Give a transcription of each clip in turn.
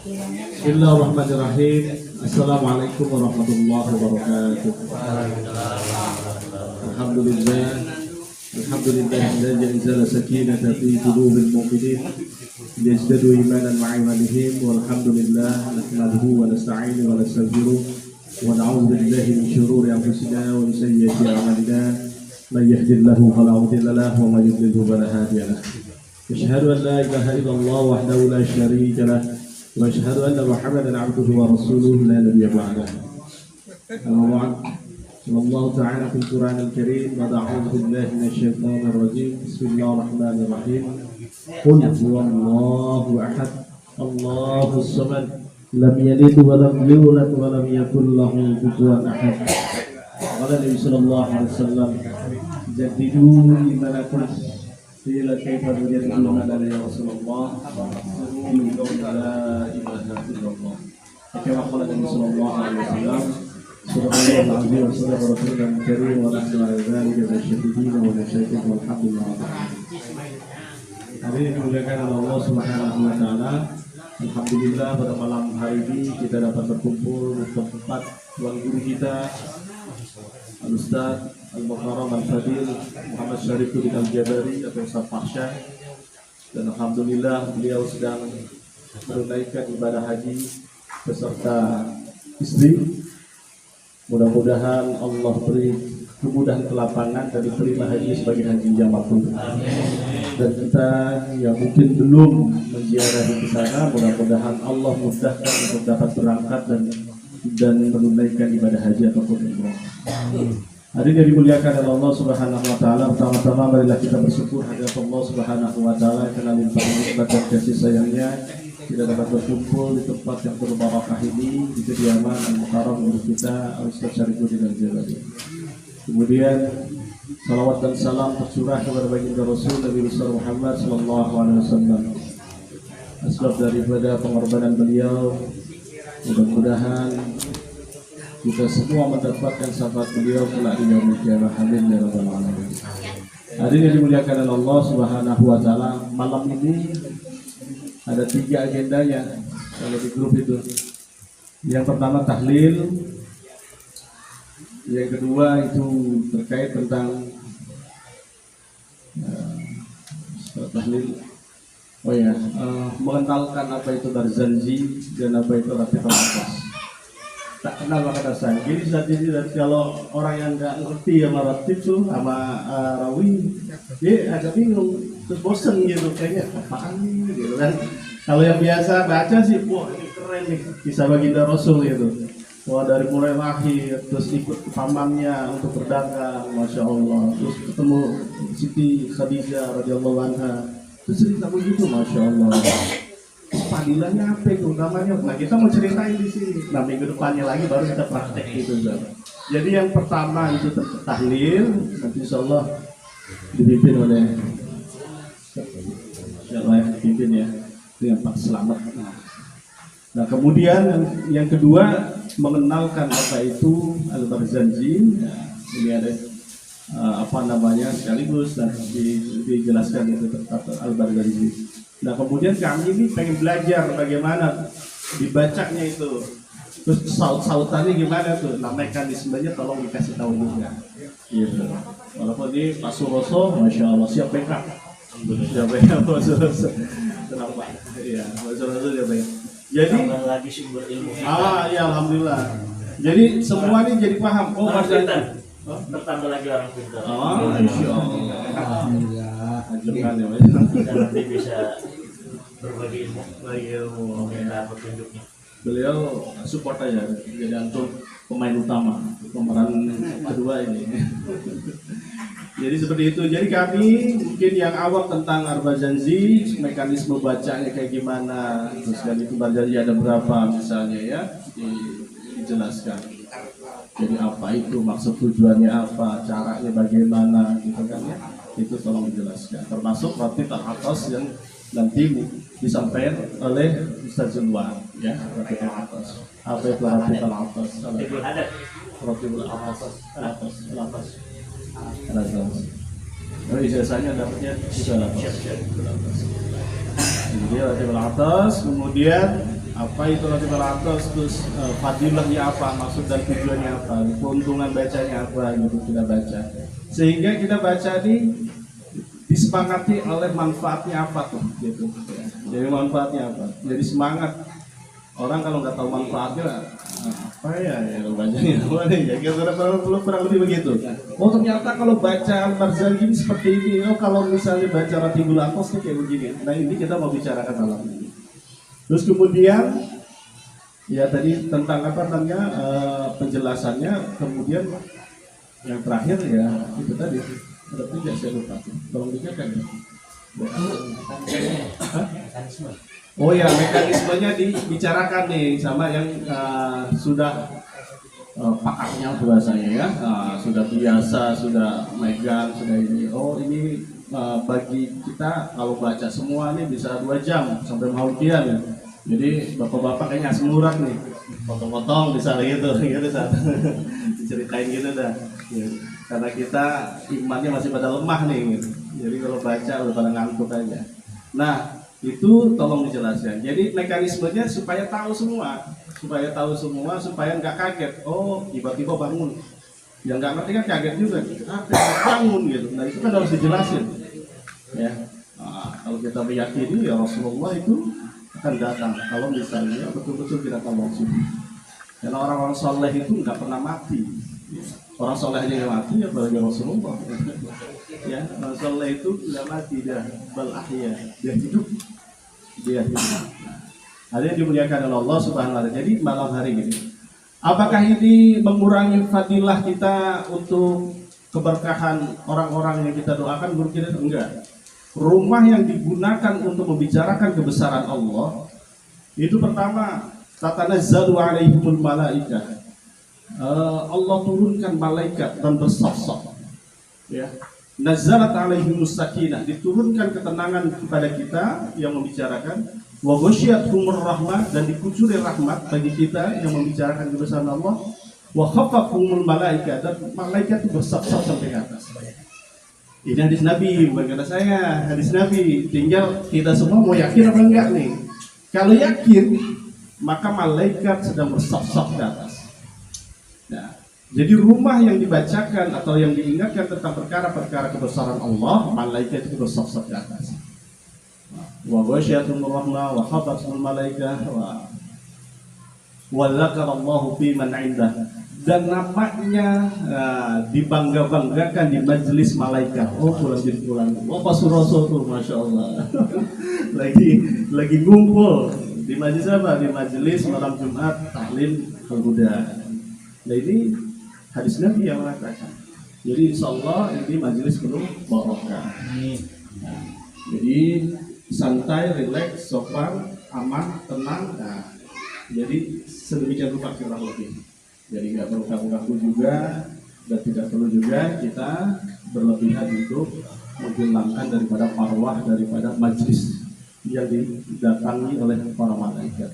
Bismillahirrahmanirrahim. Assalamualaikum warahmatullahi wabarakatuh. Alhamdulillah. Alhamdulillah alladzi anzala sakinata fi qulubil mu'minin liyazdadu imanan ma'a imanihim. Walhamdulillah nahmaduhu wa nasta'inuhu wa nastaghfiruh wa na'udzu billahi min shururi anfusina wa min sayyiati a'malina. Man yahdihillahu fala mudilla lahu wa man yudlil fala hadiya lahu. Asyhadu an la ilaha illallah wahdahu la syarika lahu wa asyhadu anna Muhammadan 'abduhu wa rasuluhu la nabiyya ba'dahu. Amma ba'd. Wallahu ta'ala fil Qur'anil Karim wa a'udzu billahi minasy syaithanir rajim. Bismillahirrahmanirrahim. Qul huwallahu ahad, Allahus samad, lam yalid wa lam yulad wa lam yakul lahu kufuwan ahad. Qala Nabi sallallahu alaihi wasallam, jaddidu imanakum qila kaifa tujaddidu imanana ya Rasulullah? La ilaha illallah. Kama qala Nabi sallallahu alaihi wasallam, subhanallah azim wa sallallahu alaihi karim wa nahnu ala dzalika masyahidin wa nasyhadu walhamdulillah. Hari ini dimuliakan oleh Allah Subhanahu wa taala. Alhamdulillah pada malam hari ini kita dapat berkumpul di tempat tuan guru kita Al-Ustaz Al-Mukarram Al-Fadil Muhammad Syarifuddin Al-Jabari atau Ustaz Farsha. Dan alhamdulillah beliau sedang menunaikan ibadah haji beserta istri. Mudah-mudahan Allah beri kemudahan kelapangan dan diterima haji sebagai haji yang mabrur. Dan kita yang mungkin belum menziarahi di sana, mudah-mudahan Allah mudahkan untuk dapat berangkat dan menunaikan ibadah haji ataupun umrah. Hari ini dimuliakan oleh Allah Subhanahu wa taala. Pertama-tama marilah kita bersyukur hadirat Allah Subhanahu wa taala karena limpahan nikmat dan kasih sayangnya kita dapat berkumpul di tempat yang berbarakah ini, di kediaman Al-Mukarram guru kita Ustaz Syarifuddin Al-Jabari. Kemudian salawat dan salam tercurah kepada baginda Rasul Nabi besar Muhammad sallallahu alaihi wasallam. Sebab daripada pengorbanan beliau, mudah-mudahan kita semua mendapatkan syafaat beliau kelak di yaumil qiyamah. Amin ya rabbal alamin. Hari ini dimuliakan oleh Allah Subhanahu wa taala. Malam ini ada 3 agendanya kalau di grup itu. Yang pertama tahlil, yang kedua itu terkait tentang tahlil. Mengenalkan apa itu barzanji dan apa itu rafiqul atas. Tak kenal maka dasar. Jadi saat ini kalau orang yang nggak ngerti sama ratib tuh sama rawi, dia agak bingung, terus bosen gitu kayaknya apaan nih gitu kan. Kalau yang biasa baca sih, wah ini keren nih kisah baginda Rasul gitu. Wah dari mulai lahir, terus ikut pamannya untuk berdagang, masya Allah. Terus ketemu Siti Khadijah radhiyallahu anha, terus cerita begitu, masya Allah. Panggilannya apa itu namanya? Nah kita mau ceritain di sini. Nah minggu depannya lagi baru kita praktek gitu. Jadi yang pertama itu tahlil, nanti insya Allah dipimpin oleh siapa yang dipimpin ya, dengan Pak Selamat. Nah kemudian yang kedua mengenalkan apa itu al-barzanji. Nah, ini ada apa namanya sekaligus dan dijelaskan itu tentang al-barzanji. Nah kemudian kami ini pengen belajar bagaimana dibacanya itu, terus sautannya gimana tuh, nah mekanismenya tolong dikasih tahu juga. Gitu. Walaupun di Pak Suroso, masya Allah siap backup. Siap backup Pak Suroso. Kenapa? Iya, Pak Suroso siap backup. Jadi lagi sumber ilmu. Ya alhamdulillah. Jadi semua ini jadi paham. Oh pintar. Bertambah lagi orang pintar. Insya Allah. Ajarkan ya, dan nanti bisa berbagi ilmu, minta petunjuknya. Beliau support aja, jadi antum pemain utama, pemeran kedua ini. Jadi seperti itu. Jadi kami mungkin yang awam tentang al-barzanji, mekanisme bacanya kayak gimana, terus kan itu barzanji ada berapa misalnya ya, dijelaskan. Jadi apa itu, maksud tujuannya apa, caranya bagaimana gitu kan ya. Itu tolong dijelaskan, termasuk ratib al-atas yang nanti disampaikan oleh Ustaz Zulwan ya, ratib al-atas. Apa itu ratib al-atas? Ratib al-atas. Oh ijazahnya dapatnya bisa atas. Jadi ratib al-atas, kemudian apa itu Latifatul Atas, terus fadilahnya apa, maksud dan tujuannya apa, keuntungan bacanya apa gitu kita baca. Sehingga kita baca ini disepakati oleh manfaatnya apa tuh gitu. Ya. Jadi manfaatnya apa? Jadi semangat. Orang kalau nggak tahu manfaatnya apa ya bacanya apa nih ya kurang lebih begitu. Oh ternyata kalau baca Al-Barzali ini seperti ini. Oh kalau misalnya baca Ratibul Atas kayak begini. Nah ini kita mau bicarakan malam ini. Terus kemudian ya tadi tentang apa namanya penjelasannya, kemudian yang terakhir ya itu tadi ada tiga saya lupa. Tolong dikatakan ya. Oh ya mekanismenya dibicarakan nih sama yang sudah pakatnya bahasanya ya, sudah biasa, sudah megang, sudah ini. Oh ini bagi kita kalau baca semua nih bisa 2 jam sampai mautian ya. Jadi bapak-bapak kayaknya asam urat nih, potong-potong bisa gitu saat diceritain gitu dah. Ya, karena kita imannya masih pada lemah nih, gitu. Jadi kalau baca udah pada ngantuk aja. Nah itu tolong dijelaskan. Jadi mekanismenya supaya tahu semua, supaya nggak kaget. Oh tiba-tiba bangun. Yang nggak ngerti kan kaget juga. Bangun gitu. Nah itu kan harus dijelasin. Ya. Nah, kalau kita meyakini ya Rasulullah itu akan datang kalau misalnya betul-betul kita tahu maksud. Karena orang-orang soleh itu nggak pernah mati. Orang soleh aja yang mati ya apalagi Rasulullah. Ya, orang soleh itu nggak mati dia balahya, dia hidup. Ada yang dimuliakan oleh Allah Subhanahu wa taala. Jadi malam hari ini, apakah ini mengurangi fadilah kita untuk keberkahan orang-orang yang kita doakan? Menurut kita enggak. Rumah yang digunakan untuk membicarakan kebesaran Allah itu pertama tatanazzalu alaihimul malaikah. Allah turunkan malaikat dan bersaf-saf. Ya. Nazzalat alaihimus sakinah, diturunkan ketenangan kepada kita yang membicarakan, wa ghasyiyatuhumur rahmah, dan dikucuri rahmat bagi kita yang membicarakan kebesaran Allah, wa khaffafahumul malaikah, dan malaikat itu bersaf-saf sampai ke atas. Ini hadis Nabi, bukan kata saya, hadis Nabi. Tinggal kita semua mau yakin apa enggak nih. Kalau yakin, maka malaikat sedang bersaf-saf ke atas. Nah, jadi rumah yang dibacakan atau yang diingatkan tentang perkara-perkara kebesaran Allah, malaikat itu bersaf-saf ke atas. Wa ghasyiyatuhumur rahmah wa khafatul malaikah wa dzakarallahu fi man 'indah. Dan namanya dibangga-banggakan di majelis malaikat. Oh pulang jadi pulang. Oh pas Rasul tuh, masya Allah. lagi ngumpul di majelis apa? Di majelis malam Jumat taklim al-huda. Nah ini hadis Nabi yang mengatakan. Jadi insya Allah ini majelis penuh barokah. Jadi santai, rileks, sopan, aman, tenang. Nah, jadi sedemikian rupa kurang lebih. Jadi nggak perlu kaku-kaku juga, dan tidak perlu juga kita berlebihan untuk menghilangkan daripada marwah daripada majlis yang didatangi oleh para malaikat.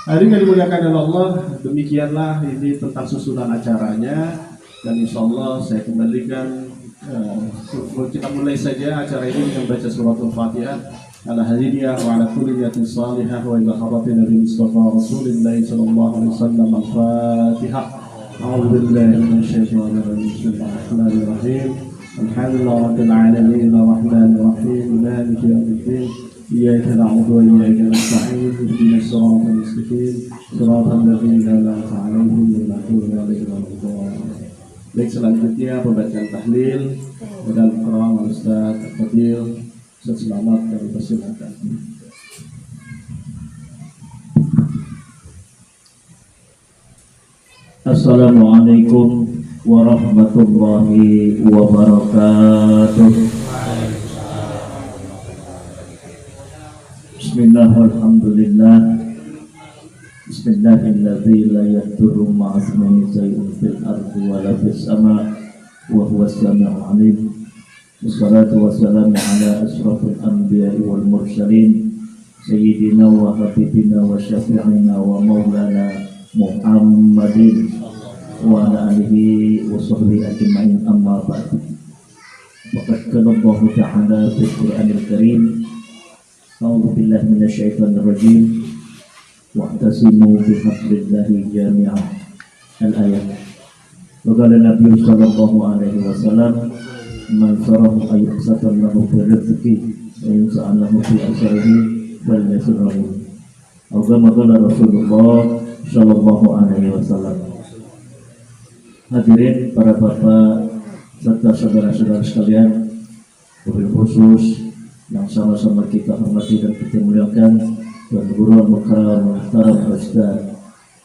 Hari ini dimuliakan oleh Allah, demikianlah ini tentang susunan acaranya, dan insya Allah saya kembalikan kita mulai saja acara ini dengan baca suratul Fatihah. Ala hadiyah wa ala kulli niyatin salihah wa ila hadratin Nabi Mustafa Rasulillah sallallahu alaihi wasallam. Al-Fatihah. A'udzu billahi minasyaitonir rajim. Bismillahirrahmanirrahim. Alhamdulillahi rabbil alamin arrahmanir rahim maliki yaumiddin. Iyyaka na'budu wa iyyaka nasta'in. Ihdinas siratal mustaqim. Siratal ladzina an'amta 'alaihim ghairil maghdubi 'alaihim waladdallin. Baik, selanjutnya pembacaan tahlil dan Al-Qur'an Ustaz Fadil. Selamat kami persilakan. Assalamualaikum warahmatullahi wabarakatuh. Bismillah, alhamdulillah. Bismillahirrahmanirrahim. La yadurru ma'asmihi shay'un fil ardi wa la fis sama' wa huwas sami'ul 'alim. Wassalatu wassalamu ala ashrafil anbiya'i wal mursalin sayyidina wa habibina wa syafi'ina wa maulana Muhammadin wa ala alihi wa sahbihi ajma'in, amma ba'du. Faqad qala Allah ta'ala fil Qur'anil Karim, a'udzu billahi minasy syaithanir rajim. wa'tasimu bihablillahi jami'an. Al-ayat. Wa qala Nabi sallallahu alaihi wasallam, man sarahu ayyusatan lahu fi rizqi wa yus'al lahu fi asrihi wal yasrahu. Atau kama qala Rasulullah sallallahu alaihi wasallam. Hadirin para bapak serta saudara-saudara sekalian, wabil khusus yang sama-sama kita hormati dan kita muliakan, Tuan Guru Al-Mukarram Muhtaram Ustaz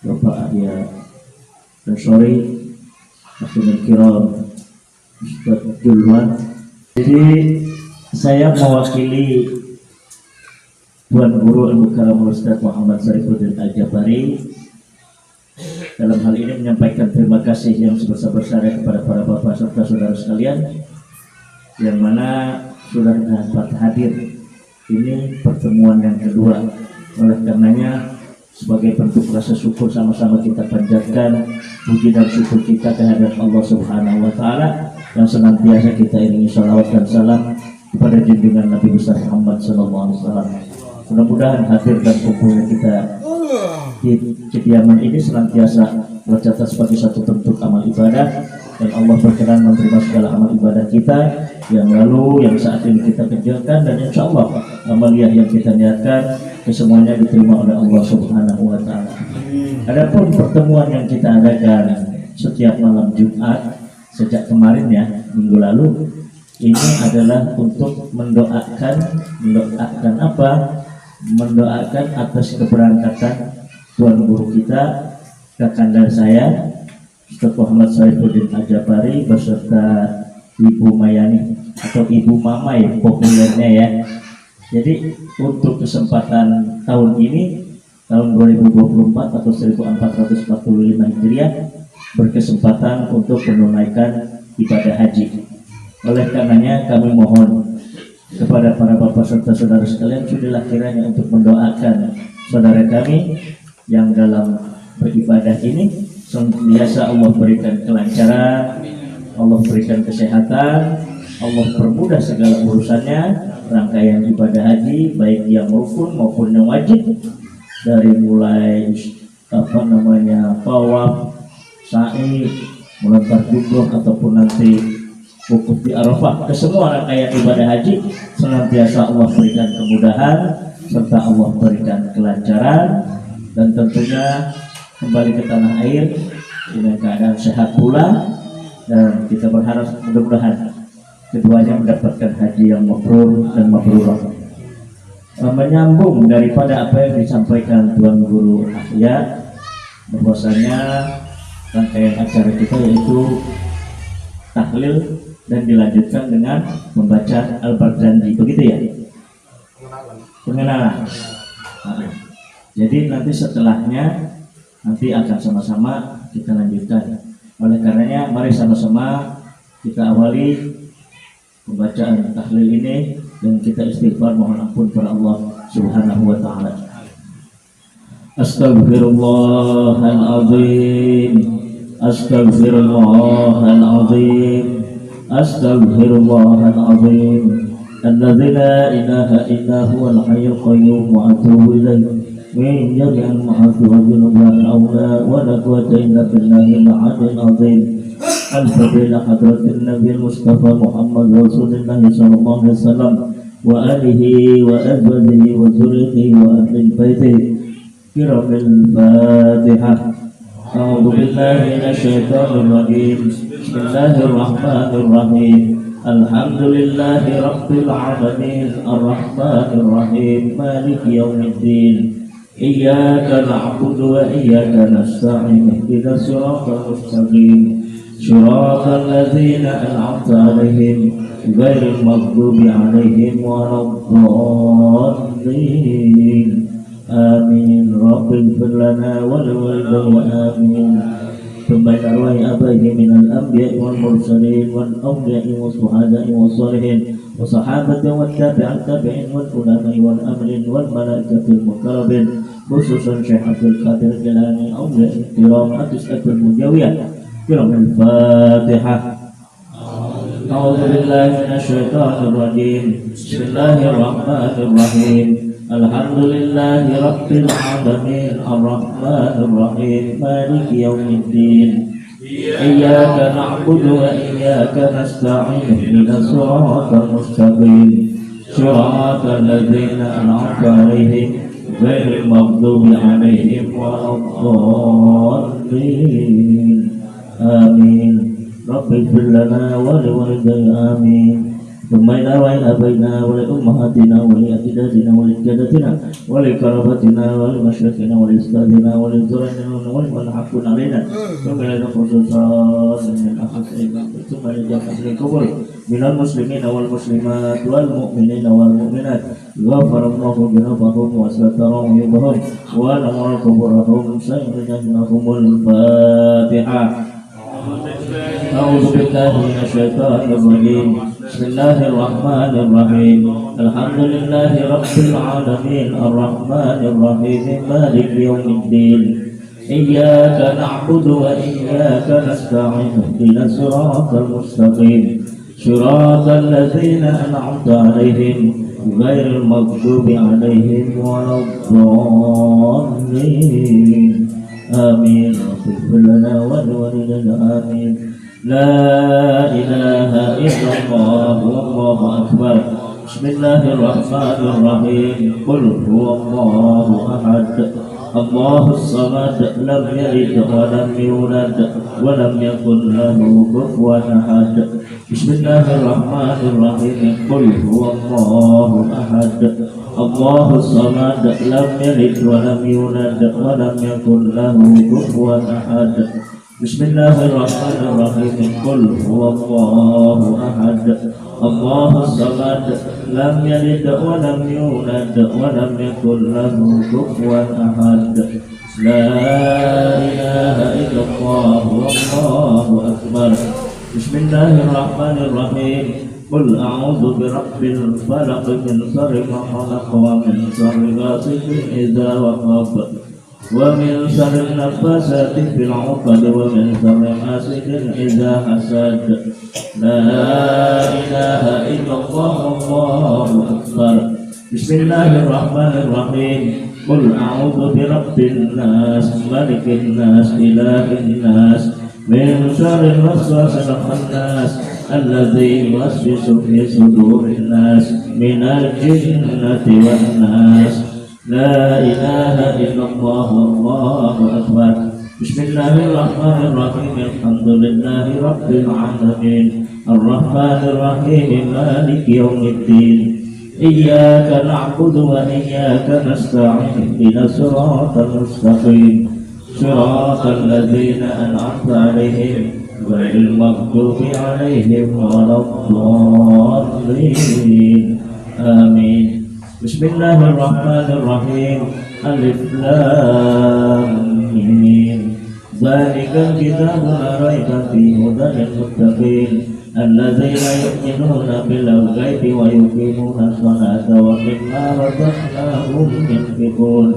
Bapak Ahya Ansori, Hakim Kiram Ustaz Julwan. Jadi saya mewakili Tuan Guru Al-Mukarram Ustaz Muhammad Sarifuddin Al-Jabari dalam hal ini menyampaikan terima kasih yang sebesar-besarnya kepada para bapak serta saudara sekalian yang mana sudah dapat hadir. Ini pertemuan yang kedua. Oleh karenanya sebagai bentuk rasa syukur sama-sama kita panjatkan puji dan syukur kita kehadirat Allah Subhanahu wa taala yang senantiasa kita iringi salawat dan salam kepada junjungan Nabi besar Muhammad sallallahu alaihi wasallam. Mudah-mudahan hadir dan kumpulnya kita di kediaman ini senantiasa tercatat sebagai satu bentuk amal ibadah, dan Allah berkenan menerima segala amal ibadah kita yang lalu, yang saat ini kita kerjakan, dan insya Allah amaliyah yang kita niatkan kesemuanya diterima oleh Allah Subhanahu wa taala. Adapun pertemuan yang kita adakan setiap malam Jumat sejak kemarin ya, minggu lalu, ini adalah untuk mendoakan apa? Mendoakan atas keberangkatan Tuan Guru kita, kakanda saya Ustaz Muhammad Sarifuddin Al-Jabari beserta Ibu Mayani atau Ibu Mamai populernya ya. Jadi untuk kesempatan tahun ini, tahun 2024 atau 1445 Hijriah, berkesempatan untuk menunaikan ibadah haji. Oleh karenanya kami mohon kepada para bapak serta saudara sekalian, sudahlah kiranya untuk mendoakan saudara kami yang dalam beribadah ini senantiasa Allah berikan kelancaran, Allah berikan kesehatan, Allah permudah segala urusannya, rangkaian ibadah haji baik yang rukun maupun yang wajib, dari mulai tawaf, sa'i, melontar jumroh ataupun nanti wukuf di Arafah, ke semua rangkaian ibadah haji senantiasa Allah berikan kemudahan serta Allah berikan kelancaran, dan tentunya kembali ke tanah air dengan keadaan sehat pula, dan kita berharap mudah-mudahan keduanya mendapatkan haji yang mabrur dan mabrurah. Menyambung daripada apa yang disampaikan Tuan Guru Ahya, bahwasanya rangkaian acara kita yaitu tahlil dan dilanjutkan dengan membaca Al-Barzanji, begitu ya? Pengenalan. Jadi nanti setelahnya nanti akan sama-sama kita lanjutkan. Oleh karenanya mari sama-sama kita awali pembacaan tahlil ini dan kita istighfar mohon ampun kepada Allah Subhanahu wa taala. Astaghfirullahaladzim, astaghfirullahaladzim, astaghfirullahaladzim, alladzi la ilaha illa huwal hayyul qayyum wa atubu ilaih. من جميع المعاصي والذنوب والأولى ولا قوة إلا بالله العلي العظيم. الفضيلة حضرة النبي المصطفى محمد رسول الله صلى الله عليه وسلم وآله وأزواجه وذريته وأهل بيته كرام الفاتحة. أعوذ بالله من الشيطان الرجيم. بسم الله الرحمن الرحيم. الحمد لله رب العالمين الرحمن الرحيم مالك يوم الدين. إياك نعبد وإياك نستعين اهدنا الصراط المستقيم صراط الذين أنعمت عليهم غير المغضوب عليهم ولا الضالين آمين. رب اغفر لنا ولوالدينا آمين. ثم أرواح آبائهم من الأنبياء والمرسلين والأولياء والشهداء والصالحين وصحابة والتابعين والعلماء والأمرين والملائكة المقربين خصوصا شيخ عبد القادر الجيلاني أولياء الكرام أتسأة المجاوية كرام الفاتحة. أعوذ بالله من الشيطان الرجيم. بسم الله الرحمن الرحيم. Alhamdulillahi Rabbil Alamin Ar-Rahmanir Rahim Maliki Yawmiddin Iyyaka na'budu wa iyyaka nasta'in Ihdinas siratal mustaqim Shiratal ladzina an'amta 'alaihim ghairil maghdubi 'alaihim waladdallin. Amin. Rabbi ighfir lana wa liwalidayna amin. ثم إلى أبينا ولأمهاتنا ولأجدادنا ولجداتنا ولقرابتنا ولمشايخنا ولأستاذنا ولزرعنا ولمن حق علينا ثم إلى خصوصات من أخصائنا ثم إلى جميع القبور من المسلمين والمسلمات والمؤمنين والمؤمنات غفر الله ذنوبهم وستر عيوبهم ونور قبورهم سيرجعهم الفاتحة. أعوذ بالله من الشيطان الرجيم. بسم الله الرحمن الرحيم. الحمد لله رب العالمين الرحمن الرحيم مالك يوم الدين إياك نعبد وإياك نستعين اهدنا الصراط المستقيم صراط الذين أنعمت عليهم غير المغضوب عليهم ولا الضالين. آمين. اغفر لنا ولوالدينا آمين. لا إله إلا الله والله أكبر. بسم الله الرحمن الرحيم. قل هو الله أحد الله الصمد لم يلد ولم يولد ولم يكن له كفوا أحد. بسم الله الرحمن الرحيم. قل هو الله أحد الله الصمد لم يلد ولم يولد ولم يكن له كفوا أحد. بسم الله الرحمن الرحيم. قل هو الله أحد الله الصمد لم يلد ولم يولد ولم يكن له كفوا أحد. لا إله إلا الله والله أكبر. بسم الله الرحمن الرحيم. قل أعوذ برب الفلق من شر ما خلق ومن شر غاسق إذا وقب ومن شر النفاثات في العقد ومن شر حاسد إذا حسد. لا إله إلا الله والله أكبر. بسم الله الرحمن الرحيم. قل أعوذ برب الناس ملك الناس إله الناس من شر الوسواس الخناس الذي يوسوس في صدور الناس من الجنة والناس. لا إله إلا الله والله أكبر. بسم الله الرحمن الرحيم. الحمد لله رب العالمين الرحمن الرحيم مالك يوم الدين إياك نعبد وإياك نستعين اهدنا الصراط المستقيم صراط الذين أنعمت عليهم غير المغضوب عليهم ولا الضالين. آمين. بسم الله الرحمن الرحيم. ألف لام ميم ذلك الكتاب لا ريب فيه هدى للمتقين الذين يؤمنون بالغيب ويقيمون الصلاة ومما رزقناهم ينفقون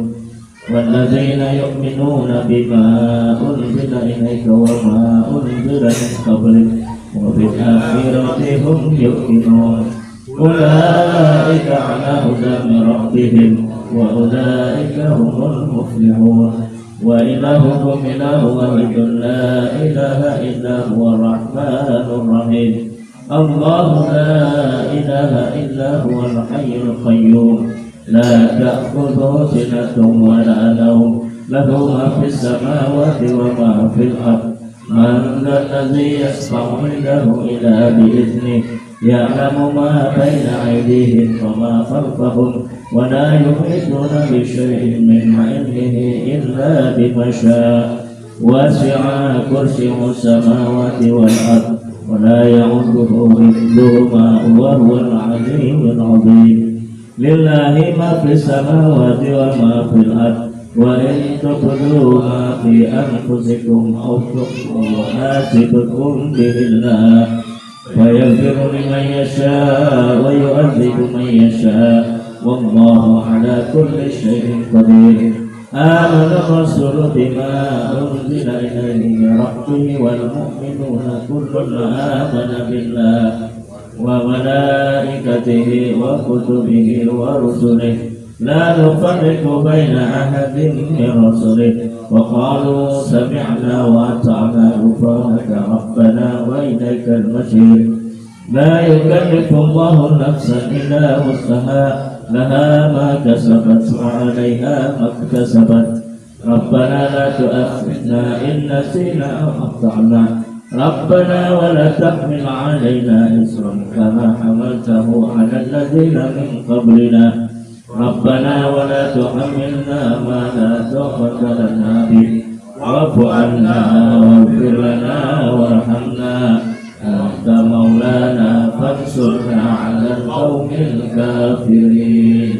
والذين يؤمنون بما أنزل إليك وما أنزل من قبلك وبالآخرة هم يؤمنون أولئك على هدى من ربهم وأولئك هم المفلحون. وإلهكم إله واحد لا إله إلا هو الرحمن الرحيم. الله لا إله إلا هو الحي القيوم لا تأخذه سنة ولا نوم له ما في السماوات وما في الأرض. من ذا الذي يشفع عنده إلا بإذنه يعلم ما بين أيديهم وما خلفهم ولا يحيطون بشيء من علمه إلا بما شاء. وسع كرسيه السماوات والأرض ولا يعوده حفظهما وهو العلي العظيم. لله ما في السماوات وما في الأرض وإن تبدوا ما في أنفسكم أو تخفوه يحاسبكم به الله فيغفر لمن يشاء ويعذب من يشاء والله على كل شيء قدير. آمن الرسول بما أنزل إليه من ربه والمؤمنون كل آمن بالله وملائكته وكتبه ورسله لا نفرق بين أحد من رسله وقالوا سمعنا وأطعنا غفرانك ربنا وإليك المصير لا يكلف الله نفسا إلا وسعها لها ما كسبت وعليها ما اكتسبت ربنا لا تؤاخذنا إن نسينا أو أخطأنا ربنا ولا تحمل علينا إصرا كما حملته على الذين من قبلنا ربنا ولا تحملنا ما لا طاقة لنا به واعف عنا واغفر لنا وارحمنا أنت مولانا فانصرنا على القوم الكافرين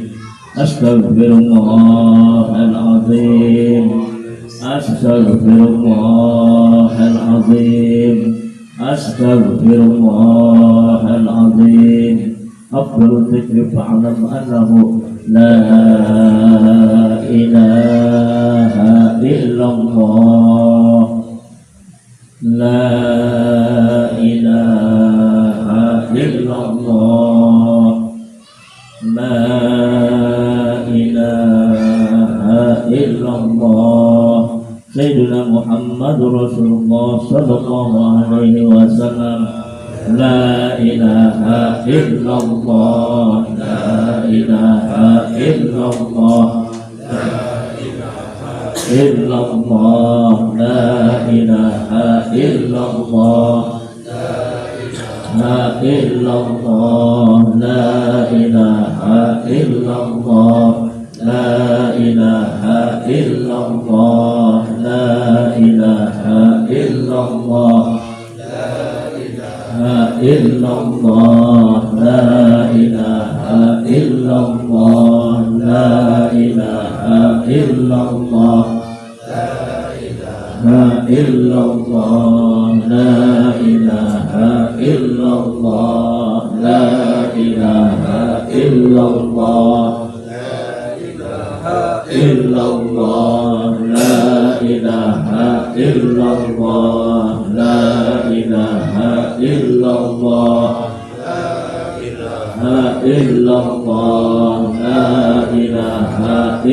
أستغفر الله العظيم أستغفر الله العظيم أستغفر الله العظيم أفضل الذكر فاعلم أنه لا إله إلا الله لا إله إلا الله لا إله إلا الله سيدنا محمد رسول الله صلى الله عليه وسلم لا إله إلا الله لا إله إلا الله إلا الله لا إله إلا الله لا إلا الله لا إله إلا الله لا إله إلا الله لا إله إلا الله إلا الله لا إله إلا الله لا إله إلا الله لا إلا الله لا إله إلا الله لا إله إلا الله إلا الله لا إله إلا الله لا إله إلا الله لا إلا الله لا إله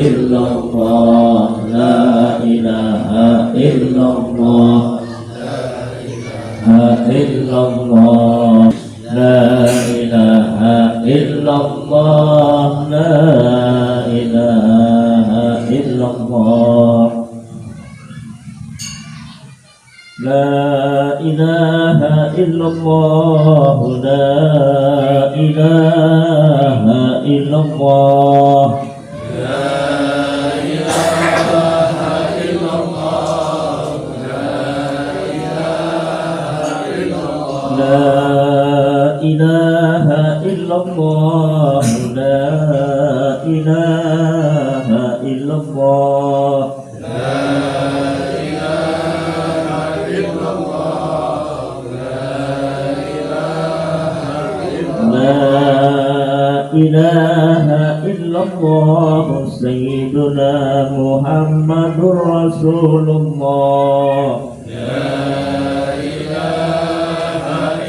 إلا الله لا إله إلا الله لا إلا الله لا إله إلا الله لا إله إلا الله لا إله إلا الله لا إله إلا الله لا إله إلا الله لا إله إلا الله لا إله إلا الله إله إلا الله سيدنا محمد رسول الله لا إله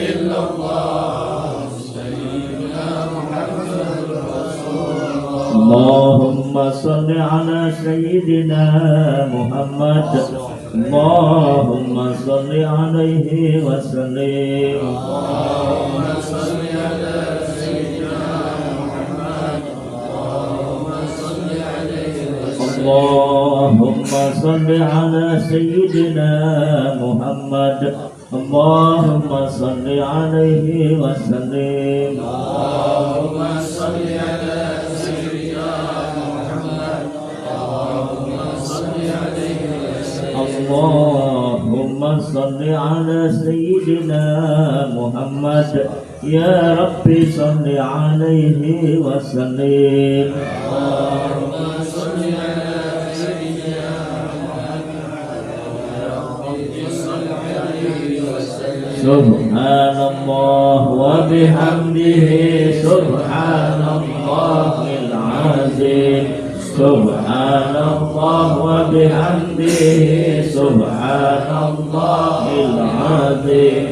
إلا الله سيدنا محمد رسول الله اللهم صل على سيدنا محمد اللهم صل عليه وسلم اللهم صل على اللهم صل على سيدنا محمد اللهم صل عليه وسلم اللهم صل على سيدنا محمد اللهم صل عليه وسلم اللهم صل على سيدنا محمد يا ربي صل عليه وسلم اللهم صل على سبحان الله وبحمده سبحان الله العظيم سبحان الله وبحمده سبحان الله العظيم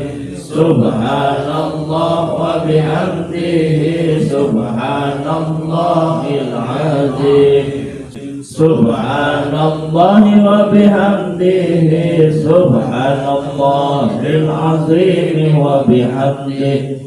Subhanallah wa bihamdihi subhanallahil azim. Subhanallah wa bihamdihi subhanallahil azim wa bihamdihi.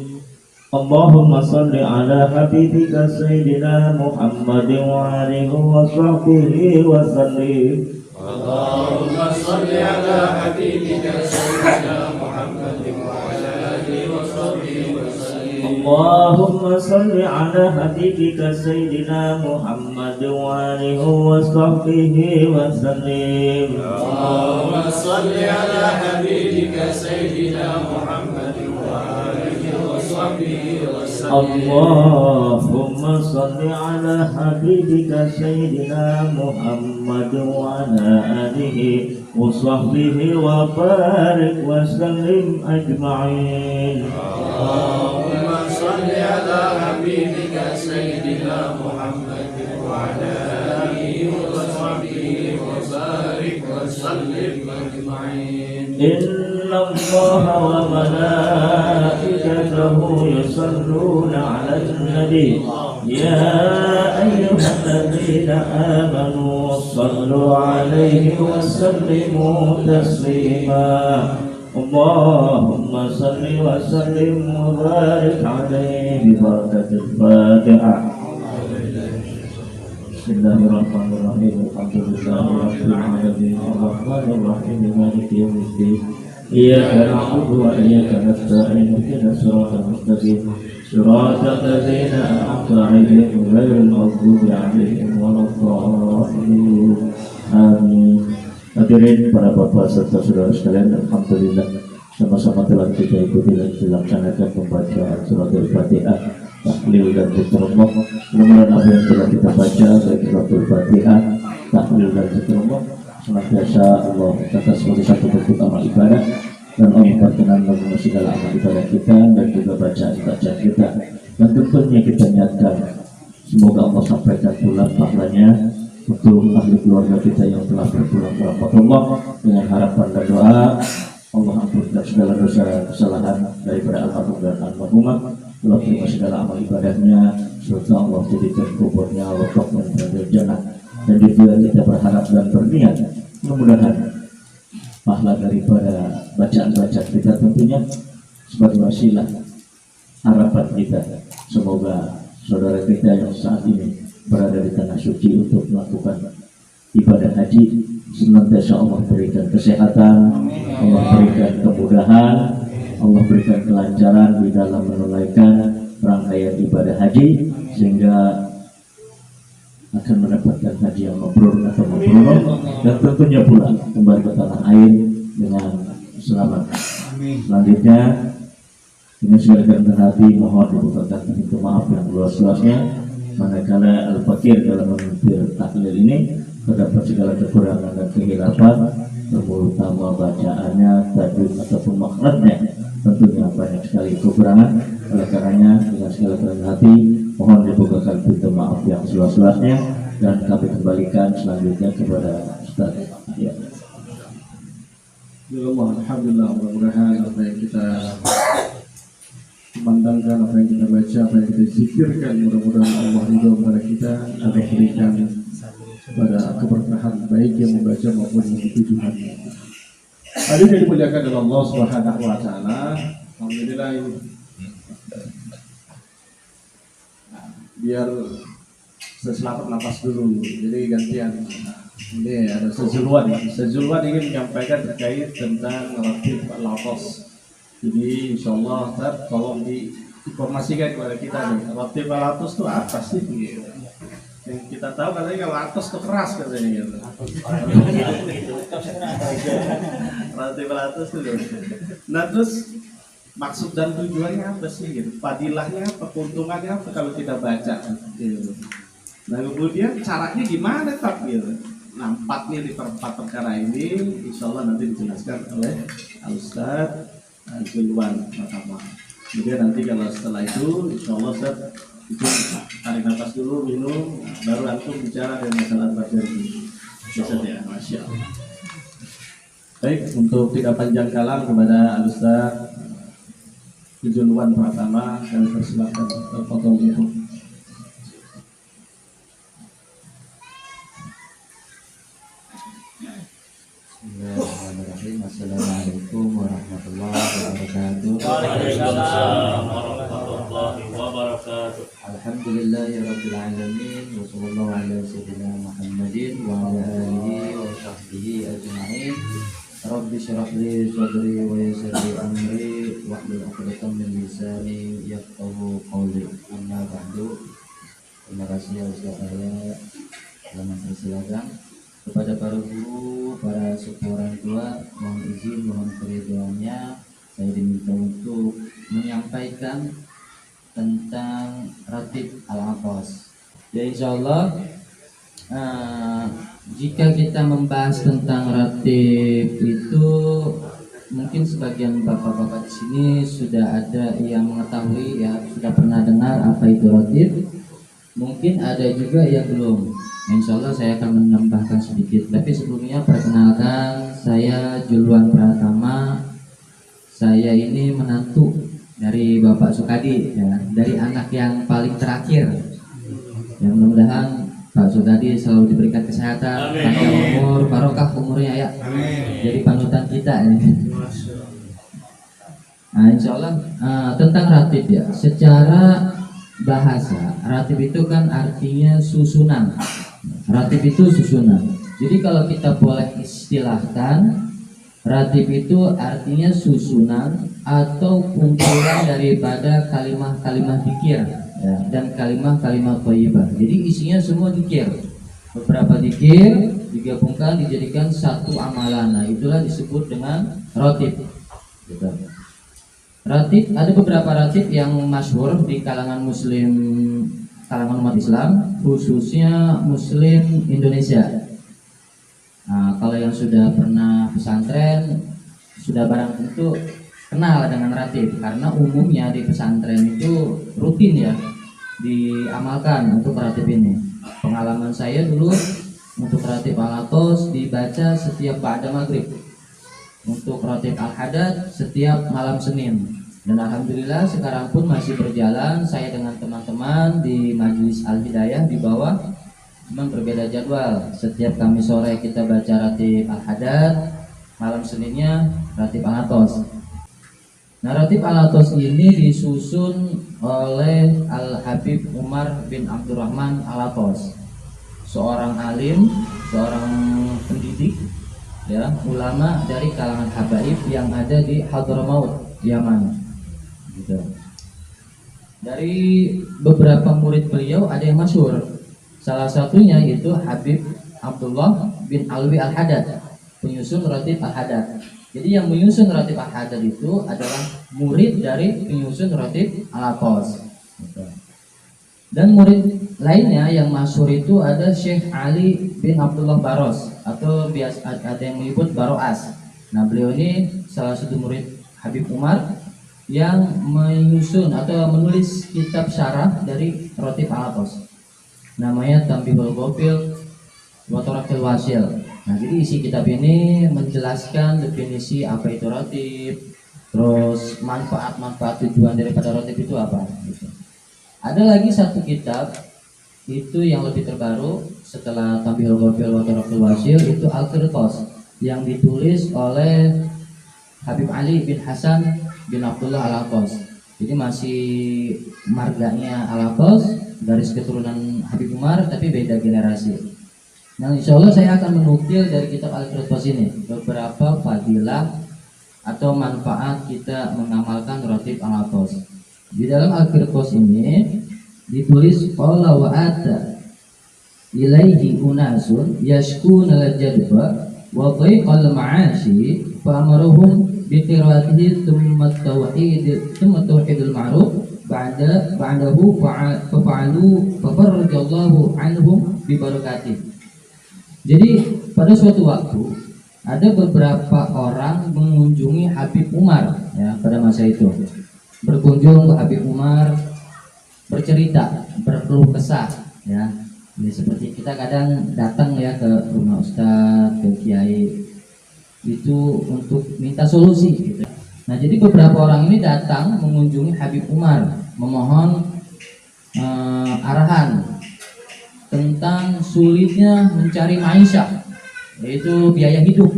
Allahumma salli ala habibika sayyidina Muhammadin wa alihi wa sahbihi wa sallim. Allahumma salli ala habibika sayyidina Muhammadin wa ala alihi wa sahbihi wa sallim. Allahumma salli ala habibika sayyidina Muhammadin wa alihi wa sahbihi wa sallim. Allahumma salli ala habibika sayyidina Muhammadin wa alihi wa sahbihi wa sallim. Allahumma salli ala habibika sayyidina Muhammad wa ala alihi wa sahbihi wa barik wa sallim ajma'in. Allahumma salli ala habibika sayyidina Muhammadin wa ala alihi wa sahbihi wa barik wa sallim ajma'in. Inna Allaha wa malaikatahu yusalluna 'alan nabi ya ayyuhalladzina amanu sallu 'alaihi wa sallimu taslima. Allahumma salli wa sallim wa barik 'alaihi bi barakatil Fatihah. Bismillahirrahmanirrahim. Alhamdulillahirabbil alamin. Arrahmanir rahim. Maliki yaumiddin. Iyyaka na'budu wa iyyaka nasta'in. Ihdinas siratal mustaqim. Siratal ladzina an'amta 'alaihim ghairil maghdubi 'alaihim waladdallin. Amin. Hadirin para bapak serta saudara sekalian, alhamdulillah sama-sama telah kita ikuti dan dilaksanakan pembacaan surat Al-Fatihah, tahlil dan zikrullah. Mudah-mudahan apa yang telah kita baca baik surat Al-Fatihah, tahlil dan zikrullah senantiasa Allah catat sebagai satu bentuk amal ibadah, dan Allah berkenan menerima segala amal ibadah kita dan juga bacaan kita. Dan tentunya kita niatkan semoga Allah sampaikan pula pahalanya untuk ahli keluarga kita yang telah berpulang ke rahmat Allah, dengan harapan dan doa Allah ampunkan segala dosa kesalahan daripada almarhum dan almarhumah. Allah terima segala amal ibadahnya, serta Allah jadikan kuburnya wakaf dan berada jannah. Dan juga kita berharap dan berniat mudah-mudahan pahala daripada bacaan-bacaan kita tentunya sebagai wasilah harapan kita, semoga saudara kita yang saat ini berada di tanah suci untuk melakukan ibadah haji senantiasa Allah berikan kesehatan, Allah berikan kemudahan, Allah berikan kelancaran di dalam menunaikan rangkaian ibadah haji, sehingga akan mendapatkan haji yang mabrur atau mabrur, dan tentunya pula kembali ke tanah air dengan selamat. Selanjutnya dengan segala kerendahan hati mohon dibukakan pintu maaf yang luas-luasnya manakala al-fakir dalam memimpin tahlil ini terdapat segala kekurangan dan kehilapan, terutama bacaannya, tajwid ataupun makhrajnya tentunya banyak sekali kekurangan. Oleh karenanya dengan segala kerendahan hati mohon dibukakan pintu maaf yang seluas-luasnya, dan kami kembalikan selanjutnya kepada Ustaz. Ya. Alhamdulillah, mudah-mudahan apa yang kita memandangkan, apa yang kita baca, apa yang kita zikirkan, mudah-mudahan Allah ridho kepada kita, Allah berikan pada keberkahan baik yang membaca maupun yang ditujukannya. Hadirin yang dimuliakan oleh Allah Subhanahu wa taala, alhamdulillah ini. Biar saya selamat napas dulu, jadi gantian. Ini ada Sejulwan ingin menyampaikan terkait tentang ratib al-atas. Jadi insyaallah Ustaz tolong diinformasikan kepada kita nih, ratib al-atas itu apa sih gitu. Yang kita tahu katanya kalau atas itu keras katanya gitu. Ratib al-atas itu. Nah terus maksud dan tujuannya apa sih gitu? Fadilahnya apa, keuntungannya apa kalau kita baca gitu. Nah kemudian caranya gimana tak gitu. Nah, empat perkara ini insya Allah nanti dijelaskan oleh Al-Ustaz Zulwan Mahkamah. Kemudian nanti kalau setelah itu insya Allah Ustaz itu tarik nafas dulu, minum, baru antum bicara dengan masalah baca ini. Ustaz ya, Masya Allah. Baik, untuk tidak panjang kalam kepada Al-Ustaz Julwan Pratama, kami persilakan terpotong itu. Bismillahirrahmanirrahim. Assalamualaikum warahmatullahi wabarakatuh. Waalaikumsalam warahmatullahi wabarakatuh. Alhamdulillahirabbil alamin wa sallallahu ala sayyidina Muhammadin wa ala alihi wa sahbihi ajma'in. Rabbi shrah li sadri wa yassir li amri wahlul 'uqdatam min lisani yafqahu qawli. Amma ba'du. Terima kasih Ustaz saya. Selamat persilakan kepada para guru, para sepupu orang tua, mohon izin, mohon keriduannya saya diminta untuk menyampaikan tentang Ratib Al-Athos. Ya insyaallah jika kita membahas tentang Ratib itu mungkin sebagian bapak-bapak di sini sudah ada yang mengetahui ya, sudah pernah dengar apa itu Ratib. Mungkin ada juga yang belum. Insya Allah saya akan menambahkan sedikit. Tapi sebelumnya perkenalkan, saya Julwan Pratama. Saya ini menantu dari Bapak Sukadi, ya, dari anak yang paling terakhir. Ya, mudah-mudahan Pak Sukadi selalu diberikan kesehatan, panjang umur, barokah umurnya ya. Jadi panutan kita ini. Nah, insya Allah tentang Ratib ya. Secara bahasa, Ratib itu kan artinya susunan. Ratib itu susunan. Jadi kalau kita boleh istilahkan, Ratib itu artinya susunan atau kumpulan daripada kalimah-kalimah dzikir ya, dan kalimah-kalimah thayyibah. Jadi isinya semua dzikir. Beberapa dzikir digabungkan dijadikan satu amalan. Nah, itulah disebut dengan Ratib. Gitu. Ratib, ada beberapa ratib yang masyhur di kalangan muslim, kalangan umat Islam, khususnya muslim Indonesia. Nah, kalau yang sudah pernah pesantren sudah barang tentu kenal dengan ratib, karena umumnya di pesantren itu rutin ya diamalkan untuk ratib ini. Pengalaman saya dulu untuk ratib Al-Athos dibaca setiap ba'da maghrib, untuk ratib Al-Hadad setiap malam Senin. Dan alhamdulillah sekarang pun masih berjalan. Saya dengan teman-teman di Majelis Al-Hidayah di bawah, memang berbeda jadwal. Setiap Kamis sore kita baca ratib Al-Hadad, malam Seninnya ratib Al-Athos. Nah, ratib Al-Athos ini disusun oleh Al-Habib Umar bin Abdurrahman Al-Athos, seorang alim, seorang pendidik ya, ulama dari kalangan habaib yang ada di Hadramaut, Yaman. Gitu. Dari beberapa murid beliau ada yang masyhur. Salah satunya itu Habib Abdullah bin Alwi Al-Hadad, penyusun Ratib Al-Hadad. Jadi yang menyusun Ratib Al-Hadad itu adalah murid dari penyusun Ratib Al-Athos. Gitu. Dan murid lainnya yang masyhur itu ada Syekh Ali bin Abdullah Baros, atau biasa ada yang menyebut Baroas. Nah, beliau ini salah satu murid Habib Umar yang menyusun atau menulis kitab syarah dari Ratib Al-Athos, namanya Tanbihul Ghafil wa Taraqil Wasil. Nah, jadi isi kitab ini menjelaskan definisi apa itu ratib, terus manfaat-manfaat tujuan daripada ratib itu apa gitu. Ada lagi satu kitab itu yang lebih terbaru setelah Tanbihul Ghafil wa Taraqil Wasil, itu Al-Qirtas, yang ditulis oleh Habib Ali bin Hasan bin Abdullah Al-Athos. Jadi masih marganya Al-Athos, garis keturunan Habib Umar, tapi beda generasi. Nah, insya Allah saya akan menukil dari kitab Al-Qirtas ini beberapa fadilah atau manfaat kita mengamalkan Ratib Al-Athos. Di dalam Al-Qirtas ini ditulis qala wa ata ilaihi unasun yashkuna al-jadba wa dhaiqal ma'ashi fa amaruhum biqiraatihi thumma tauhidul ma'ruf ba'dahu fa'alu fafarrajallahu anhum bi barakatih. Jadi pada suatu waktu ada beberapa orang mengunjungi Habib Umar ya, pada masa itu berkunjung ke Habib Umar, bercerita, berkeluh kesah ya. Ini seperti kita kadang datang ya ke rumah ustadz, ke kiai itu untuk minta solusi gitu. Nah, jadi beberapa orang ini datang mengunjungi Habib Umar, memohon arahan tentang sulitnya mencari maisha, yaitu biaya hidup.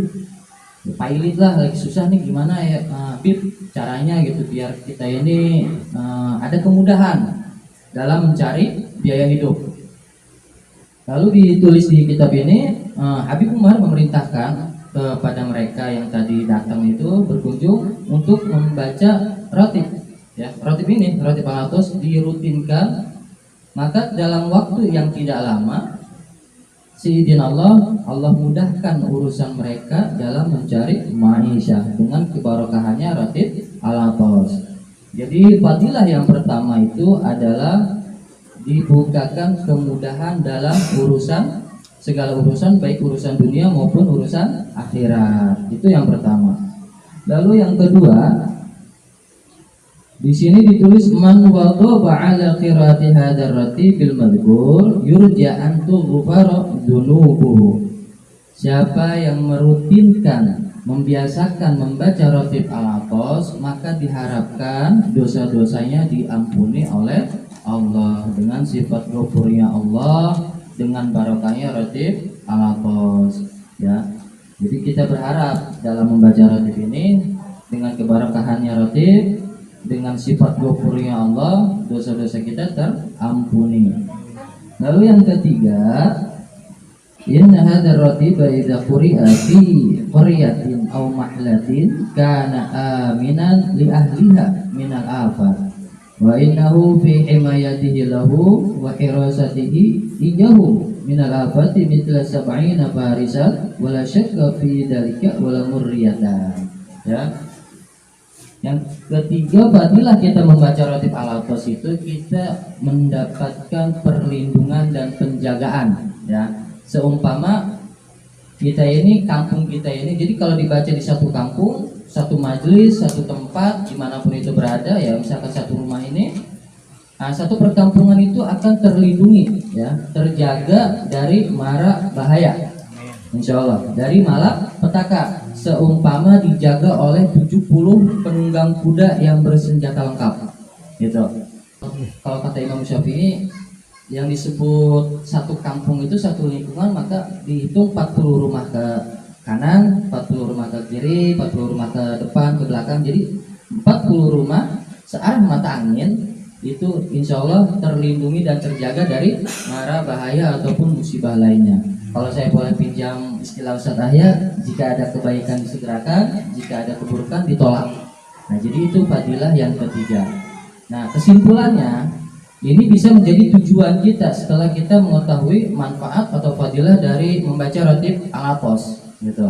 Pailit lah, lagi susah nih, gimana ya Habib caranya gitu biar kita ini ada kemudahan dalam mencari biaya hidup. Lalu ditulis di kitab ini, Habib Umar memerintahkan kepada mereka yang tadi datang itu berkunjung untuk membaca rotib. Ya, rotib ini, rotib al-atos dirutinkan, maka dalam waktu yang tidak lama Sayyidina Allah mudahkan urusan mereka dalam mencari ma'isyah dengan keberkahannya rotib al-atos. Jadi fadilah yang pertama itu adalah dibukakan kemudahan dalam urusan, segala urusan, baik urusan dunia maupun urusan akhirat. Itu yang pertama. Lalu yang kedua, di sini ditulis man wadaba ala qiraati hadzal ratibil madhkur yurja an tughfara dzunubuhu. Siapa yang merutinkan, membiasakan membaca ratib al-atos, maka diharapkan dosa-dosanya diampuni oleh Allah dengan sifat ghafurnya Allah, dengan barokahnya ratib al-atos. Ya. Jadi kita berharap dalam membaca ratib ini dengan keberkahannya ratib, dengan sifat ghafurnya Allah, dosa-dosa kita terampuni. Lalu yang ketiga, inna hadzal ratiba idza quri'a fi qaryatin aw mahlatin kana aminan li ahliha minal afat wa innahu fi himayatihi lahu wa hirasatihi iyahu minal afati mithla sab'ina farisan wala syakka fi dzalika wala murriyatan. Ya. Yang ketiga, fadilah kita membaca ratib al-atos itu kita mendapatkan perlindungan dan penjagaan. Ya, seumpama kita ini, kampung kita ini, jadi kalau dibaca di satu kampung, satu majelis, satu tempat, dimanapun itu berada, ya misalkan satu rumah ini, satu perkampungan itu akan terlindungi, ya, terjaga dari mara bahaya, insya Allah, dari malapetaka. Seumpama dijaga oleh 70 penunggang kuda yang bersenjata lengkap, gitu. Kalau kata Imam Syafi'i, yang disebut satu kampung itu satu lingkungan, maka dihitung 40 rumah ke kanan, 40 rumah ke kiri, 40 rumah ke depan, ke belakang. Jadi 40 rumah searah mata angin itu insya Allah terlindungi dan terjaga dari mara bahaya ataupun musibah lainnya. Kalau saya boleh pinjam istilah Ustaz Ahya, jika ada kebaikan disegerakan, jika ada keburukan ditolak. Nah, jadi itu fadilah yang ketiga. Nah, kesimpulannya, ini bisa menjadi tujuan kita setelah kita mengetahui manfaat atau fadilah dari membaca ratib al-atos, gitu.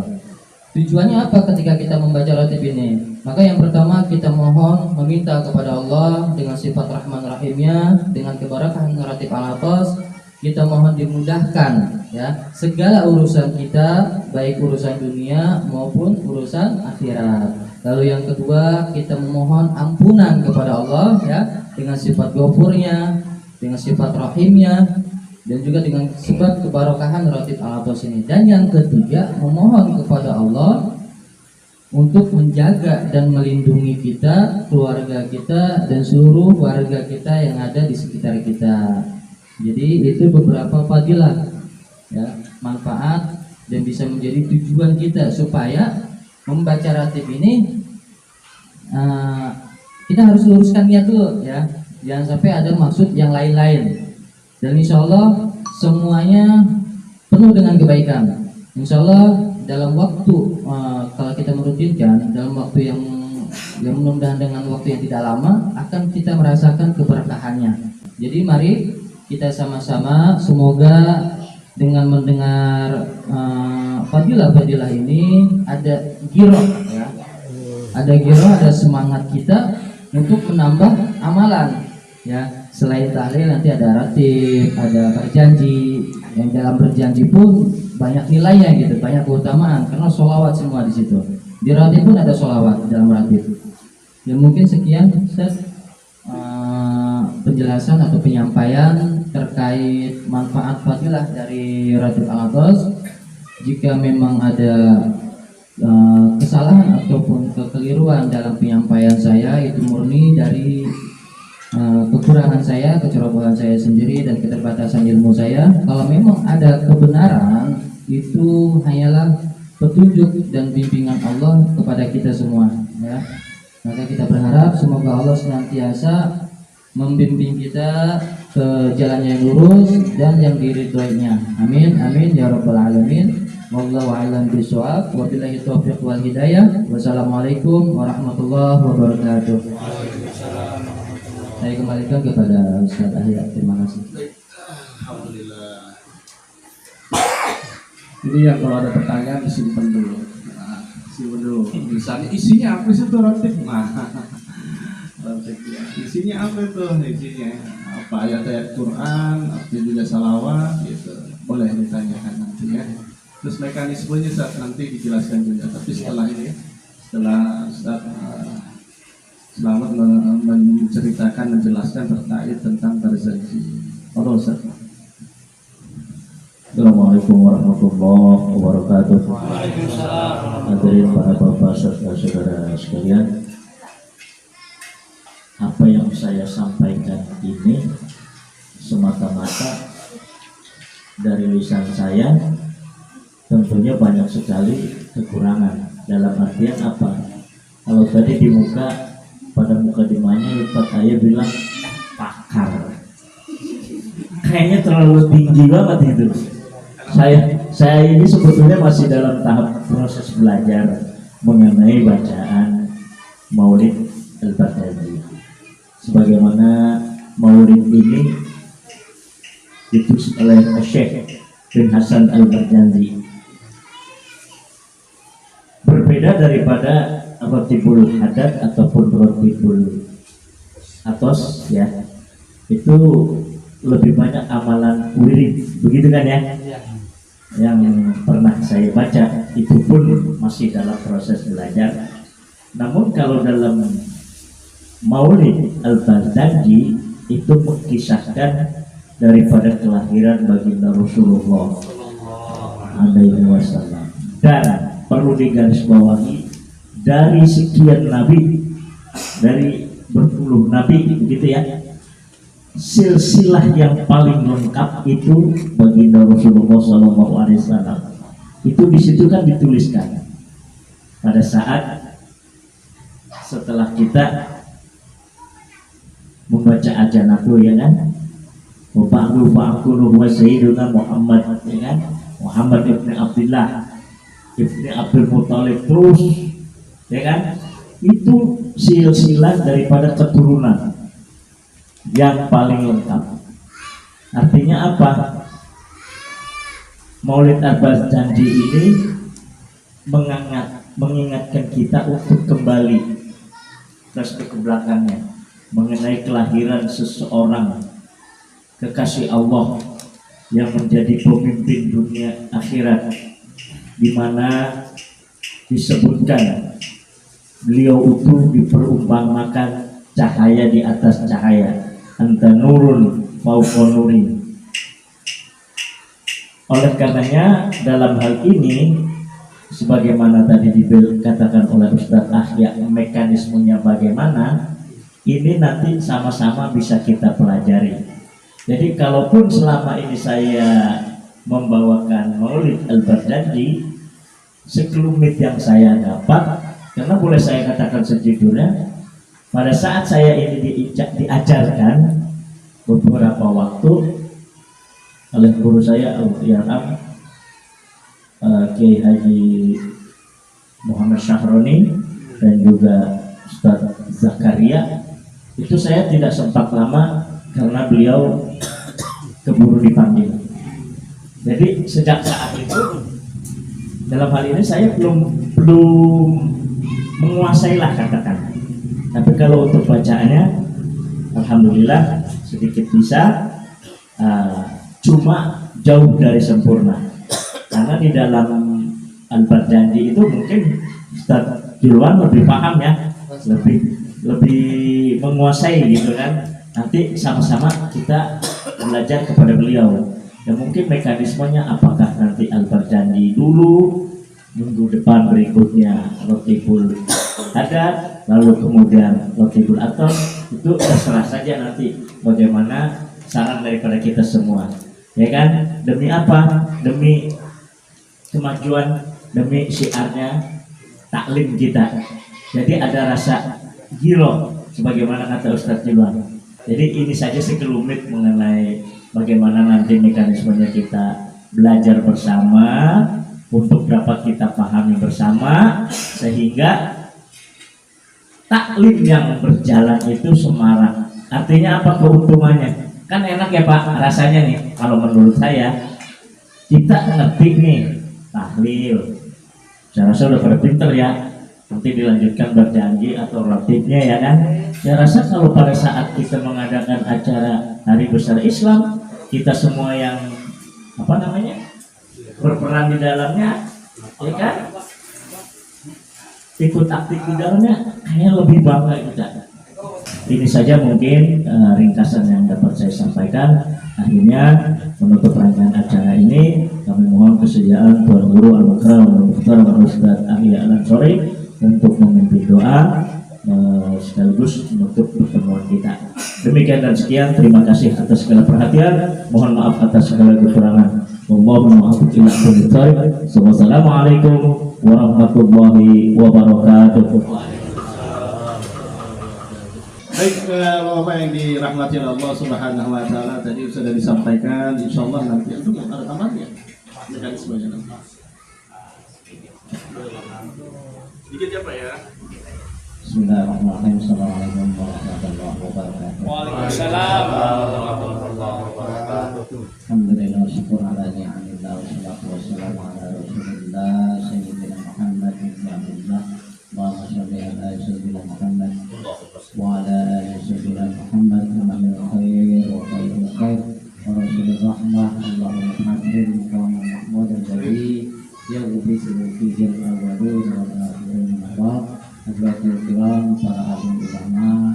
Tujuannya apa ketika kita membaca ratib ini? Maka yang pertama kita mohon meminta kepada Allah dengan sifat Rahman Rahimnya, dengan keberkahan ratib al-atos, kita mohon dimudahkan, ya, segala urusan kita, baik urusan dunia maupun urusan akhirat. Lalu yang kedua, kita memohon ampunan kepada Allah, ya, dengan sifat ghafurnya, dengan sifat rahimnya, dan juga dengan sifat keberkahan ratib al-atos ini. Dan yang ketiga, memohon kepada Allah untuk menjaga dan melindungi kita, keluarga kita, dan seluruh warga kita yang ada di sekitar kita. Jadi itu beberapa fadilah, ya, manfaat, dan bisa menjadi tujuan kita supaya membaca ratib ini kita harus luruskan niat dulu, ya, jangan sampai ada maksud yang lain-lain. Dan insya Allah semuanya penuh dengan kebaikan. Insya Allah dalam waktu kalau kita merutinkan dalam waktu yang mudah-mudahan dengan waktu yang tidak lama akan kita merasakan keberkahannya. Jadi mari kita sama-sama semoga dengan mendengar fadilah-fadilah ini ada giroh, ya, ada giroh, ada semangat kita untuk menambah amalan, ya. Selain tahlil nanti ada ratib, ada berjanji. Yang dalam berjanji pun banyak nilainya, gitu, banyak keutamaan karena sholawat semua di situ. Di ratib pun ada sholawat dalam ratib. Ya mungkin sekian Ustaz penjelasan atau penyampaian terkait manfaat fadilah dari ratib al-atos. Jika memang ada kesalahan ataupun kekeliruan dalam penyampaian saya itu murni dari kekurangan saya, kecerobohan saya sendiri dan keterbatasan ilmu saya. Kalau memang ada kebenaran, itu hanyalah petunjuk dan bimbingan Allah kepada kita semua, ya. Maka kita berharap semoga Allah senantiasa membimbing kita ke jalan yang lurus dan yang diridhoinya. Amin amin ya rabbal alamin. Wallahu a'lam bishawab. Wabillahi taufiq wal hidayah. Wassalamualaikum warahmatullahi wabarakatuh. Saya kembalikan kepada Ustaz Ahya. Terima kasih. Alhamdulillah. Ini yang kalau ada pertanyaan disimpan dulu. Nah, simpan dulu. Misalnya isinya apa sih tuh rantik? Nah, rantik ya. Isinya apa itu? Isinya apa ayat-ayat Quran, atau juga salawat, gitu. Boleh ditanyakan nanti ya. Terus mekanismenya saat nanti dijelaskan juga. Tapi setelah ini, setelah Ustaz Selamat menceritakan, menjelaskan terkait tentang tarzanji. Allah Ustaz. Assalamualaikum warahmatullahi wabarakatuh. Hadirin para bapak serta saudara sekalian, apa yang saya sampaikan ini semata-mata dari lisan saya, tentunya banyak sekali kekurangan. Dalam artian apa? Kalau tadi di muka, pada mukadimahnya Ustaz saya bilang pakar, kayaknya terlalu tinggi banget itu. Saya ini sebetulnya masih dalam tahap proses belajar mengenai bacaan Maulid Al-Baghdadi. Sebagaimana Maulid ini ditulis oleh Syekh bin Hasan Al-Baghdadi, berbeda daripada Rotibul Haddad ataupun Rotibul Atos, ya. Itu lebih banyak amalan wirid, begitu kan ya? Yang pernah saya baca, itu pun masih dalam proses belajar. Namun kalau dalam Maulid Al-Baghdadi itu mengisahkan daripada kelahiran baginda Rasulullah alaihi wasallam, dan perlu digarisbawahi dari sekian nabi, dari berpuluh nabi, begitu ya, silsilah yang paling lengkap itu baginda Rasulullah SAW. Itu di situ kan dituliskan pada saat setelah kita membaca ajanatu, ya kan, Ba'du fa'akuluh wa sayyiduna Muhammad, ya kan, Muhammad ibn Abdullah ibn Abdul Muttalib, terus, ya kan, itu silsilah daripada keturunan yang paling lengkap. Artinya apa? Maulid Al-Baghdadi ini mengingatkan kita untuk kembali ke belakangnya mengenai kelahiran seseorang kekasih Allah yang menjadi pemimpin dunia akhirat, di mana disebutkan beliau itu diperumpamakan cahaya di atas cahaya, anta nurun fauqa nuri. Oleh karenanya dalam hal ini, sebagaimana tadi dikatakan oleh Ustaz Ahya, mekanismenya bagaimana, ini nanti sama-sama bisa kita pelajari. Jadi kalaupun selama ini saya membawakan Maulid Al-Baghdadi, sekelumit yang saya dapat, karena boleh saya katakan sejujurnya, pada saat saya ini diajarkan beberapa waktu oleh guru saya Al-Yaram, Kiai Haji Muhammad Syahroni, dan juga Ustaz Zakaria, itu saya tidak sempat lama karena beliau keburu dipanggil. Jadi sejak saat itu, dalam hal ini saya belum menguasai lah katakan. Tapi kalau untuk bacaannya, alhamdulillah sedikit bisa, cuma jauh dari sempurna. Karena di dalam Al-Baghdadi itu mungkin Ustaz Julwan lebih paham ya, lebih menguasai gitu kan. Nanti sama-sama kita belajar kepada beliau. Ya mungkin mekanismenya apakah nanti Al-Baghdadi dulu, minggu depan berikutnya Rotibul Haddad, lalu kemudian Rotibul Aton. Itu terserah saja nanti bagaimana saran daripada kita semua, ya kan? Demi apa? Demi kemajuan, demi syiarnya taklim kita. Jadi ada rasa gilo sebagaimana kata Ustadz Jilwan. Jadi ini saja sekelumit mengenai bagaimana nanti mekanismenya kita belajar bersama untuk dapat kita pahami bersama, sehingga taklim yang berjalan itu semarak. Artinya apa keuntungannya? Kan enak ya Pak rasanya nih, kalau menurut saya kita ngerti nih tahlil, saya rasa udah pada pinter ya, nanti dilanjutkan berjanji atau relatifnya ya kan. Saya rasa kalau pada saat kita mengadakan acara Hari Besar Islam, kita semua yang berperan di dalamnya, ya kan, ikut aktif di dalamnya, kayaknya lebih bangga kita. Ini saja mungkin ringkasan yang dapat saya sampaikan. Akhirnya menutup rangkaian acara ini, kami mohon kesediaan Tuan Guru Al-Mukarram Al-Mukhtar Al-Ustadz Ahli Al-Ansori untuk memimpin doa sekaligus menutup pertemuan kita. Demikian dan sekian, terima kasih atas segala perhatian, mohon maaf atas segala kekurangan. Wassalamualaikum warahmatullahi wabarakatuh. Baik, Bapak yang dirahmati Allah Subhanahu wa taala, tadi sudah disampaikan, insyaallah nanti untuk ada tambahan mekanismenya nanti. Dikit ya Pak ya. Bismillahirrahmanirrahim. Assalamualaikum warahmatullahi wabarakatuh. Waalaikumsalam warahmatullahi wabarakatuh. Alhamdulillah, syukur ala ni'amillah, wassalatu wassalamu ala rasulillah sayyidina Muhammad ibn Abdullah. Allahumma sholli ala sayyidina Muhammad wa ala ali sayyidina Muhammad kama min khair wa khairul khair wa rasulur rahmah. Allahumma hadir maqam mahmud al-jari yaghfi sirrihil awwalin wal akhirin wa Hadirin kiram, para alim ulama,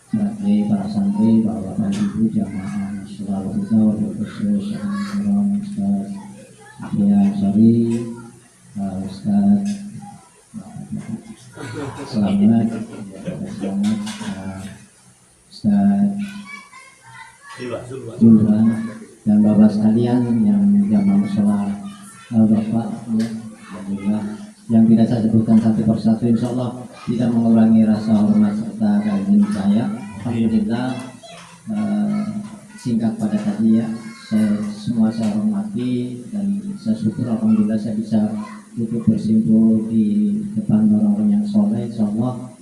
para santri, para bapak ibu jamaah selalu kita wabil khusus kiram Ustaz Ahli Ansori, Ustaz Selamat, Ustaz Julwan, dan bapak sekalian yang jamaah sholat bapak ya, alhamdulillah, yang tidak saya sebutkan satu persatu, insya Allah tidak mengurangi rasa hormat serta kagum saya. Alhamdulillah, singkat pada tadi ya, semua saya hormati dan saya syukur alhamdulillah saya bisa duduk bersimpul di depan orang-orang yang soleh. Insya Allah,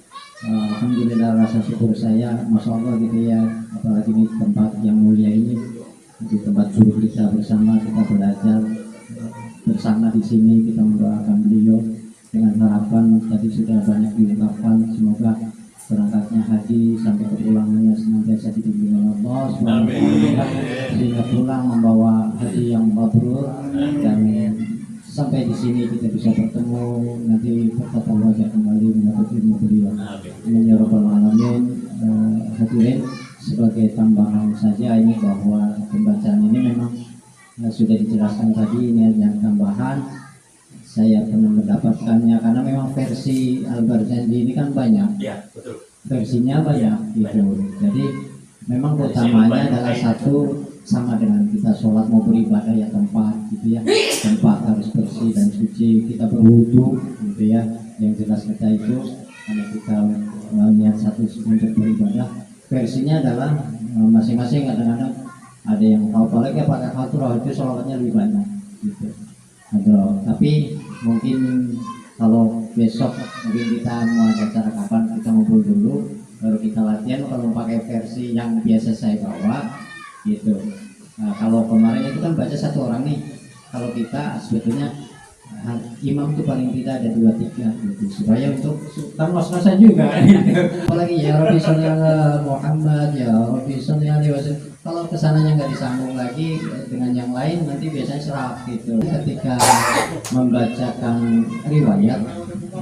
alhamdulillah rasa syukur saya, masya Allah gitu ya, apalagi di tempat yang mulia ini, di tempat guru kita bersama, kita belajar bersama di sini, kita mendoakan beliau dengan harapan tadi sudah banyak diungkapkan, semoga berangkatnya haji sampai kepulangannya senantiasa dibimbing oleh Allah SWT, sehingga pulang membawa haji yang mabrur, dan sampai di sini kita bisa bertemu nanti bertatap wajah kembali menuntut ilmu beliau. Amin ya rabbal alamin. Hadirin, sebagai tambahan saja ini bahwa pembacaan ini memang sudah dijelaskan tadi, ini hanya tambahan. Saya pernah mendapatkannya karena memang versi Al-Barzanji ini kan banyak, Ya, betul. versinya banyak gitu. Jadi memang utamanya adalah satu, sama dengan kita sholat mau beribadah ya tempat gitu ya, tempat harus bersih dan suci, kita berwudu gitu ya. Yang jelas kita itu karena kita niat satu untuk beribadah, versinya adalah masing-masing, kadang-kadang ada yang apalagi pakai khatrah itu sholatnya lebih banyak gitu. Tapi mungkin kalau besok mungkin kita mau ada acara kapan, kita ngobrol dulu baru kita latihan kalau pakai versi yang biasa saya bawa gitu. Nah, kalau kemarin itu kan baca satu orang nih, kalau kita sebetulnya imam itu paling tidak ada 2-3 gitu, supaya untuk kan ngos-ngosan juga gitu. Apalagi ya Rabbi sholli ala Muhammad, ya Rabbi sholli alaihi wasallam. Kalau kesananya nggak disambung lagi dengan yang lain nanti biasanya serap gitu. Ketika membacakan riwayat,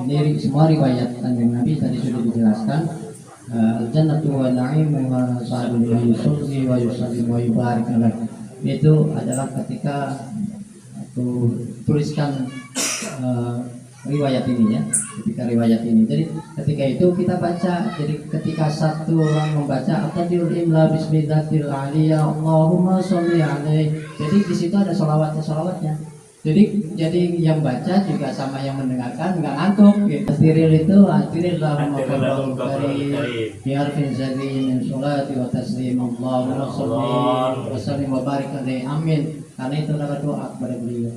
ini semua riwayat Kanjeng Nabi tadi sudah dijelaskan. Jannatu wa na'imu wa sa'adun wa yusalli wa yusallim wa yubarik alaih. Itu adalah ketika aku tuliskan riwayat ini ya, ketika riwayat ini. Jadi ketika itu kita baca. Jadi ketika satu orang membaca Atadil imla bismillatil aliyah Allahumma sholli alaihi. Jadi di situ ada sholawatnya. Jadi yang baca juga sama yang mendengarkan nggak ngantuk. Gitu. Tiril itu tiril Allahumma karim biarfin zadi min sholati wa taslim Allahumma sholli wa sallim wa barik alaihi. Amin. Karena itu adalah doa kepada beliau.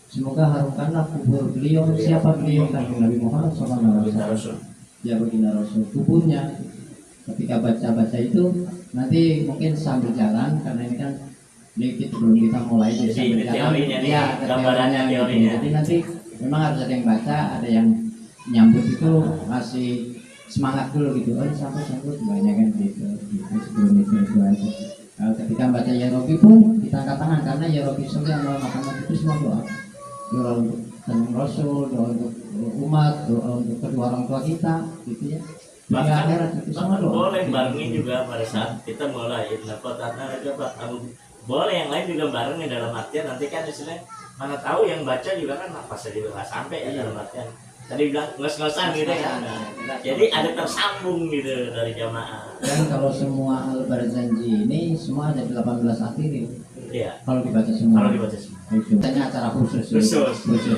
Semoga harumkanlah kubur beliau. Siapa beliau? Nabi Muhammad SAW. Ya baginda Rasul. Kuburnya ketika baca itu nanti mungkin sambil jalan, karena ini kan belum kita mulai jadi sambil jalan. Iya, gambarannya teorinya. Jadi nanti memang harus ada yang baca, ada yang nyambut itu masih semangat dulu gitu. Oh sambut banyak kan gitu sebelum itu aja. Ketika baca ya Rabbi pun kita angkat tangan, karena ya Rabbi sholli ala Muhammad itu semua doa. Doa untuk Rasul, doa untuk umat, doa untuk kedua orang tua kita, gitu ya. Bahkan boleh barengin juga pada saat kita mulai boleh yang lain juga barengin, dalam artian nanti kan istilahnya mana tahu yang baca juga kan napasnya juga nggak sampai ya, dalam artian tadi bilang ngos-ngosan gitu kan. Jadi ada tersambung gitu dari jamaah. Dan kalau semua Al-Barzanji ini semua ada 18 hati. Iya. Kalau dibaca semua. Itu tanya acara khusus.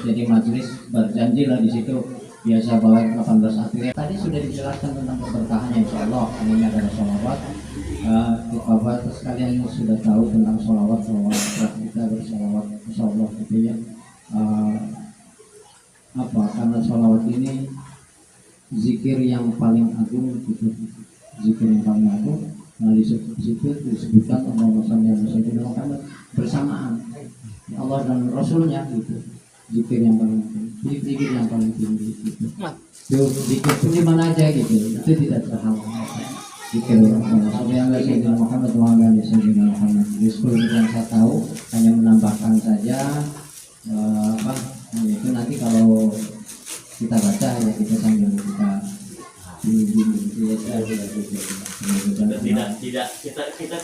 Jadi majelis berjanji lah di situ biasa bawa 18 hati. Tadi sudah dijelaskan tentang keberkahannya, insyaallah ini adalah sholawat. Bapak sekalian sudah tahu tentang sholawat kita bersolawat insyaallah gitu ya. Karena sholawat ini zikir yang paling agung gitu. Zikir yang paling agung. Nah di situ disebutkan Allahumma sholli ala sayyidina Muhammad bersamaan Allah dan Rasulnya gitu. Zikir yang paling tinggi, zikir yang paling tinggi gitu. Itu zikir pun di mana aja gitu. Itu tidak terhalang. Zikir Allahumma sholli ala sayyidina Muhammad wa ala sayyidina Muhammad. Jadi sepuluh yang saya tahu hanya menambahkan saja itu nanti kalau kita baca ya kita sambil kita tidak kita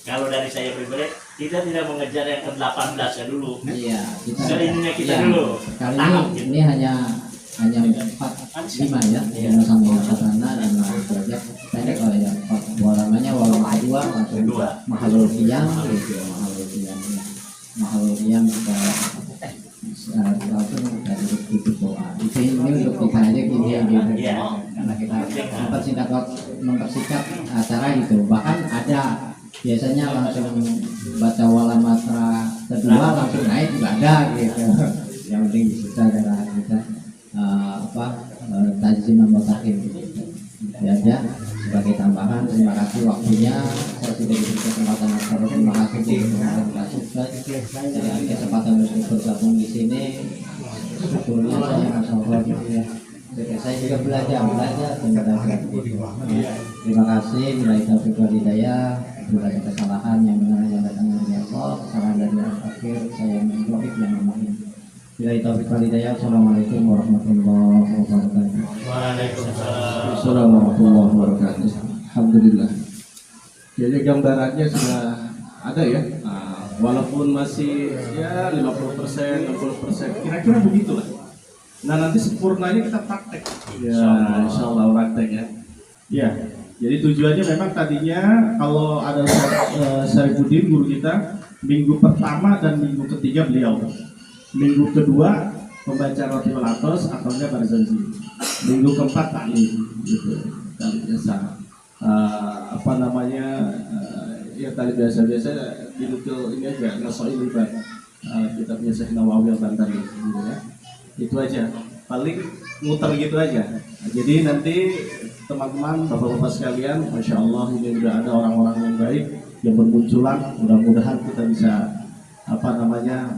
kalau dari saya pribadi kita tidak mengejar yang ke-18 ya dulu. Iya, seringnya kita dulu. Kali ini hanya 4-5 ya, yang sampai sana dan saja. Pendek kalau ya, namanya walau kedua langsung mahalul qiyam gitu, mahalul qiyam kita langsung dari itu doa. Ini untuk kita aja gini gitu. Karena kita mempersingkat acara gitu. Bahkan ada biasanya langsung baca wala matra kedua langsung naik juga ada gitu. Yang penting di situ adalah kita tajim nomor takim gitu. Ya sebagai tambahan. Terima kasih waktunya. Saya sudah diberi kesempatan. Terima kasih kesempatan untuk bergabung di sini. Syukurnya saya masyaallah gitu ya. Saya juga belajar. Terima kasih. Bila taufiq wal hidayah. Bila ada kesalahan yang benar yang datang dari Allah, kesalahan dari akhir saya menjawab yang memahami. Bila taufiq wal hidayah. Assalamualaikum warahmatullahi wabarakatuh. Waalaikumsalam. Assalamualaikum warahmatullahi wabarakatuh. Alhamdulillah. Jadi gambarannya sudah ada ya. Walaupun masih ya 50%, 60%, kira-kira begitulah. Nah nanti sempurnanya kita praktek. Ya, insyaallah praktek ya. Ya, jadi tujuannya memang tadinya kalau ada Syarifuddin guru kita minggu pertama dan minggu ketiga beliau. Minggu kedua membaca Roti Melatos atau enggak Barzanji. Minggu keempat taklim gitu. Kali biasa. Ya tadi biasa-biasa dinukil ini aja ngasoin libat kita punya Syekh Nawawi al-Bantan gitu ya. Itu aja, paling muter gitu aja. Jadi nanti teman-teman, bapak-bapak sekalian, masya Allah ini udah ada orang-orang yang baik yang bermunculan. Mudah-mudahan kita bisa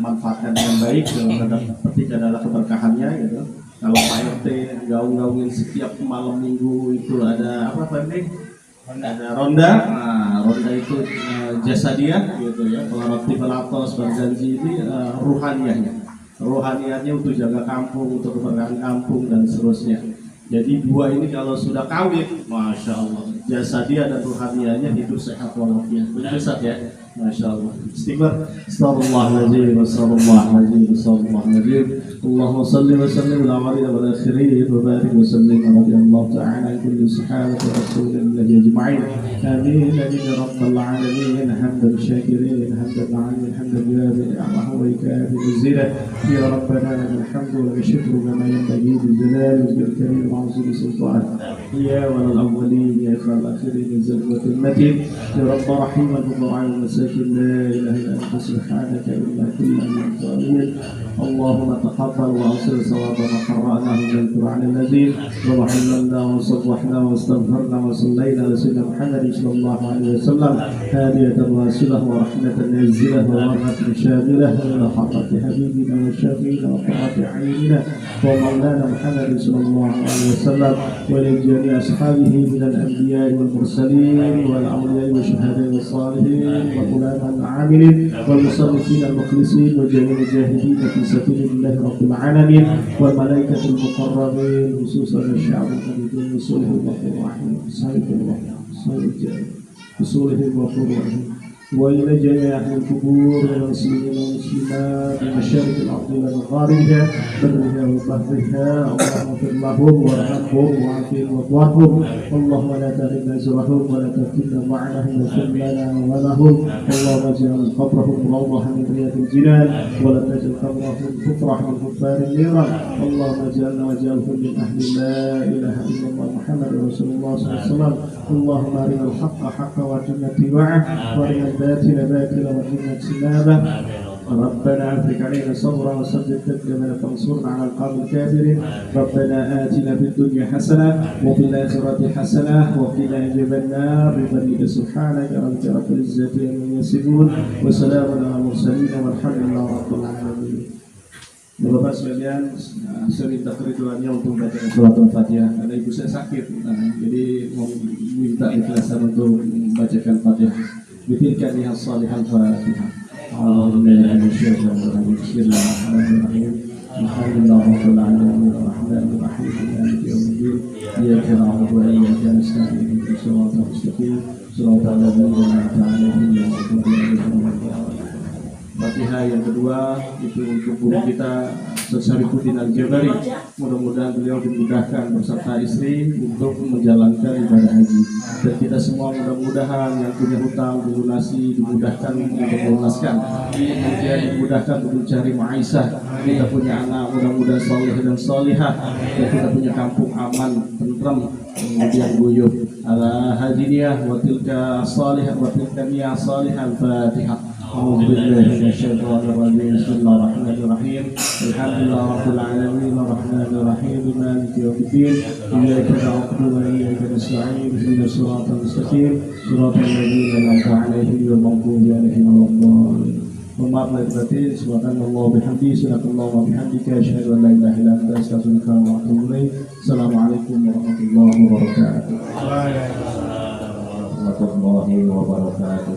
manfaatkan dengan baik. Dalam petik adalah keberkahannya gitu. Kalau Pak RT gaung-gaungin setiap malam minggu itu ada ada ronda. Nah, ronda itu jasadiah gitu ya. Kalau Roti Melatos Barzanji ini rohaniahnya untuk jaga kampung, untuk keberkahan kampung dan seterusnya. Jadi dua ini kalau sudah kawin, masya Allah, jasadiah dan rohaniahnya hidup sehat walafiat. Betul Ustaz ya? ما شاء الله استغفر استغفر الله العظيم استغفر الله العظيم استغفر الله العظيم اللهم صل وسلم على الأولين والآخرين وبارك وسلم رضي الله تعالى عن كل صحابة رسول الله أجمعين آمين آمين يا رب العالمين حمدا الشاكرين حمدا العالمين حمدا جابر نعمه ويكافئ مزيدا يا ربنا لك الحمد ولك الشكر كما ينبغي للجلال وجه الكريم وعظيم سلطانك يا ولي الأولين يا إخوان الآخرين الزلوة المتين يا رب رحيم الفقراء والمساكين لا إله إلا أنت سبحانك إنا كنا من الظالمين اللهم تقبل وأوصل صواب ما قرأناه من القرآن العظيم وحملنا وصبحنا واستغفرنا وصلينا لسيدنا محمد صلى الله عليه وسلم هادية واصلة ورحمة نازلة ورحمة شاملة إلى حضرة حبيبنا وشفينا وقرة عيننا ومولانا محمد صلى الله عليه وسلم ولجميع أصحابه من الأنبياء والمرسلين والأولياء والشهداء والصالحين والعلماء العاملين والمصنفين المخلصين وجميع المجاهدين في سبيل الله رب العالمين والملائكة المقربين خصوصا الشعب الحميدين وصوله الغفور الرحيم وصوله الغفور الرحيم وإلى جميع أهل القبور والمسلمين والمسلمات من مشارق الأرض إلى مغاربها برها وبحرها اللهم اغفر لهم وارحمهم وعافهم واغفرهم اللهم لا تغفر أجرهم ولا تفتنا معهم واغفر لنا ولهم اللهم اجعل قبرهم روضة من رياض الجنان ولا تجعل قبرهم كفرة من كفار النيران اللهم اجعلنا واجعلهم من أهل لا إله إلا الله محمد رسول الله صلى الله عليه وسلم اللهم أرنا الحق حقا وارزقنا اتباعه وأرنا الباطل باطلا وارزقنا اجتنابه ربنا أفرج علينا صبرا وسدد كتابنا فانصرنا على القوم الكافرين ربنا آتنا في الدنيا حسنة وفي الآخرة حسنة وقنا عذاب النار بفضلك سبحانك رب العزة عما يصفون وسلام على المرسلين والحمد لله رب العالمين. Bapak sekalian, saya minta keriduannya untuk membaca surat Al-Fatihah. Karena ibu saya sakit, jadi mau minta ikhlasan untuk membacakan Fatihah. Bitirkan lihat salihal Fatihah. Bismillahirrahmanirrahim. Alhamdulillahirabbil alamin arrahmanir rahim maliki yaumiddin iyyaka na'budu wa iyyaka nasta'in ihdinas siratal mustaqim siratal ladzina an'amta 'alaihim ghairil maghdubi 'alaihim. Fatihah yang kedua itu untuk guru kita Syarifuddin Al-Jabari. Mudah-mudahan beliau dimudahkan beserta istri untuk menjalankan ibadah haji. Dan kita semua mudah-mudahan yang punya hutang dilunasi, dimudahkan untuk melunaskan. Kemudian dimudahkan untuk mencari ma'isah. Kita punya anak mudah-mudahan saleh dan salihah. Dan kita punya kampung aman, tentram, kemudian guyup. Ala hadiniyah wa tilka salihah wa tilka niyah salihah al-Fatihah. أعوذ بالله من الشيطان الرجيم بسم الله الرحمن الرحيم الحمد لله رب العالمين الرحمن الرحيم مالك يوم الدين إياك نعبد وإياك نستعين اهدنا الصراط المستقيم صراط الذين أنعمت عليهم غير المغضوب عليهم ولا الضالين. Maaf lahir batin, subhanallah bihamdi, subhanallah wa bihamdika, asyhadu an la ilaha illa anta, astaghfiruka wa atubu ilaik. Assalamualaikum warahmatullahi wabarakatuh. warahmatullahi wabarakatuh.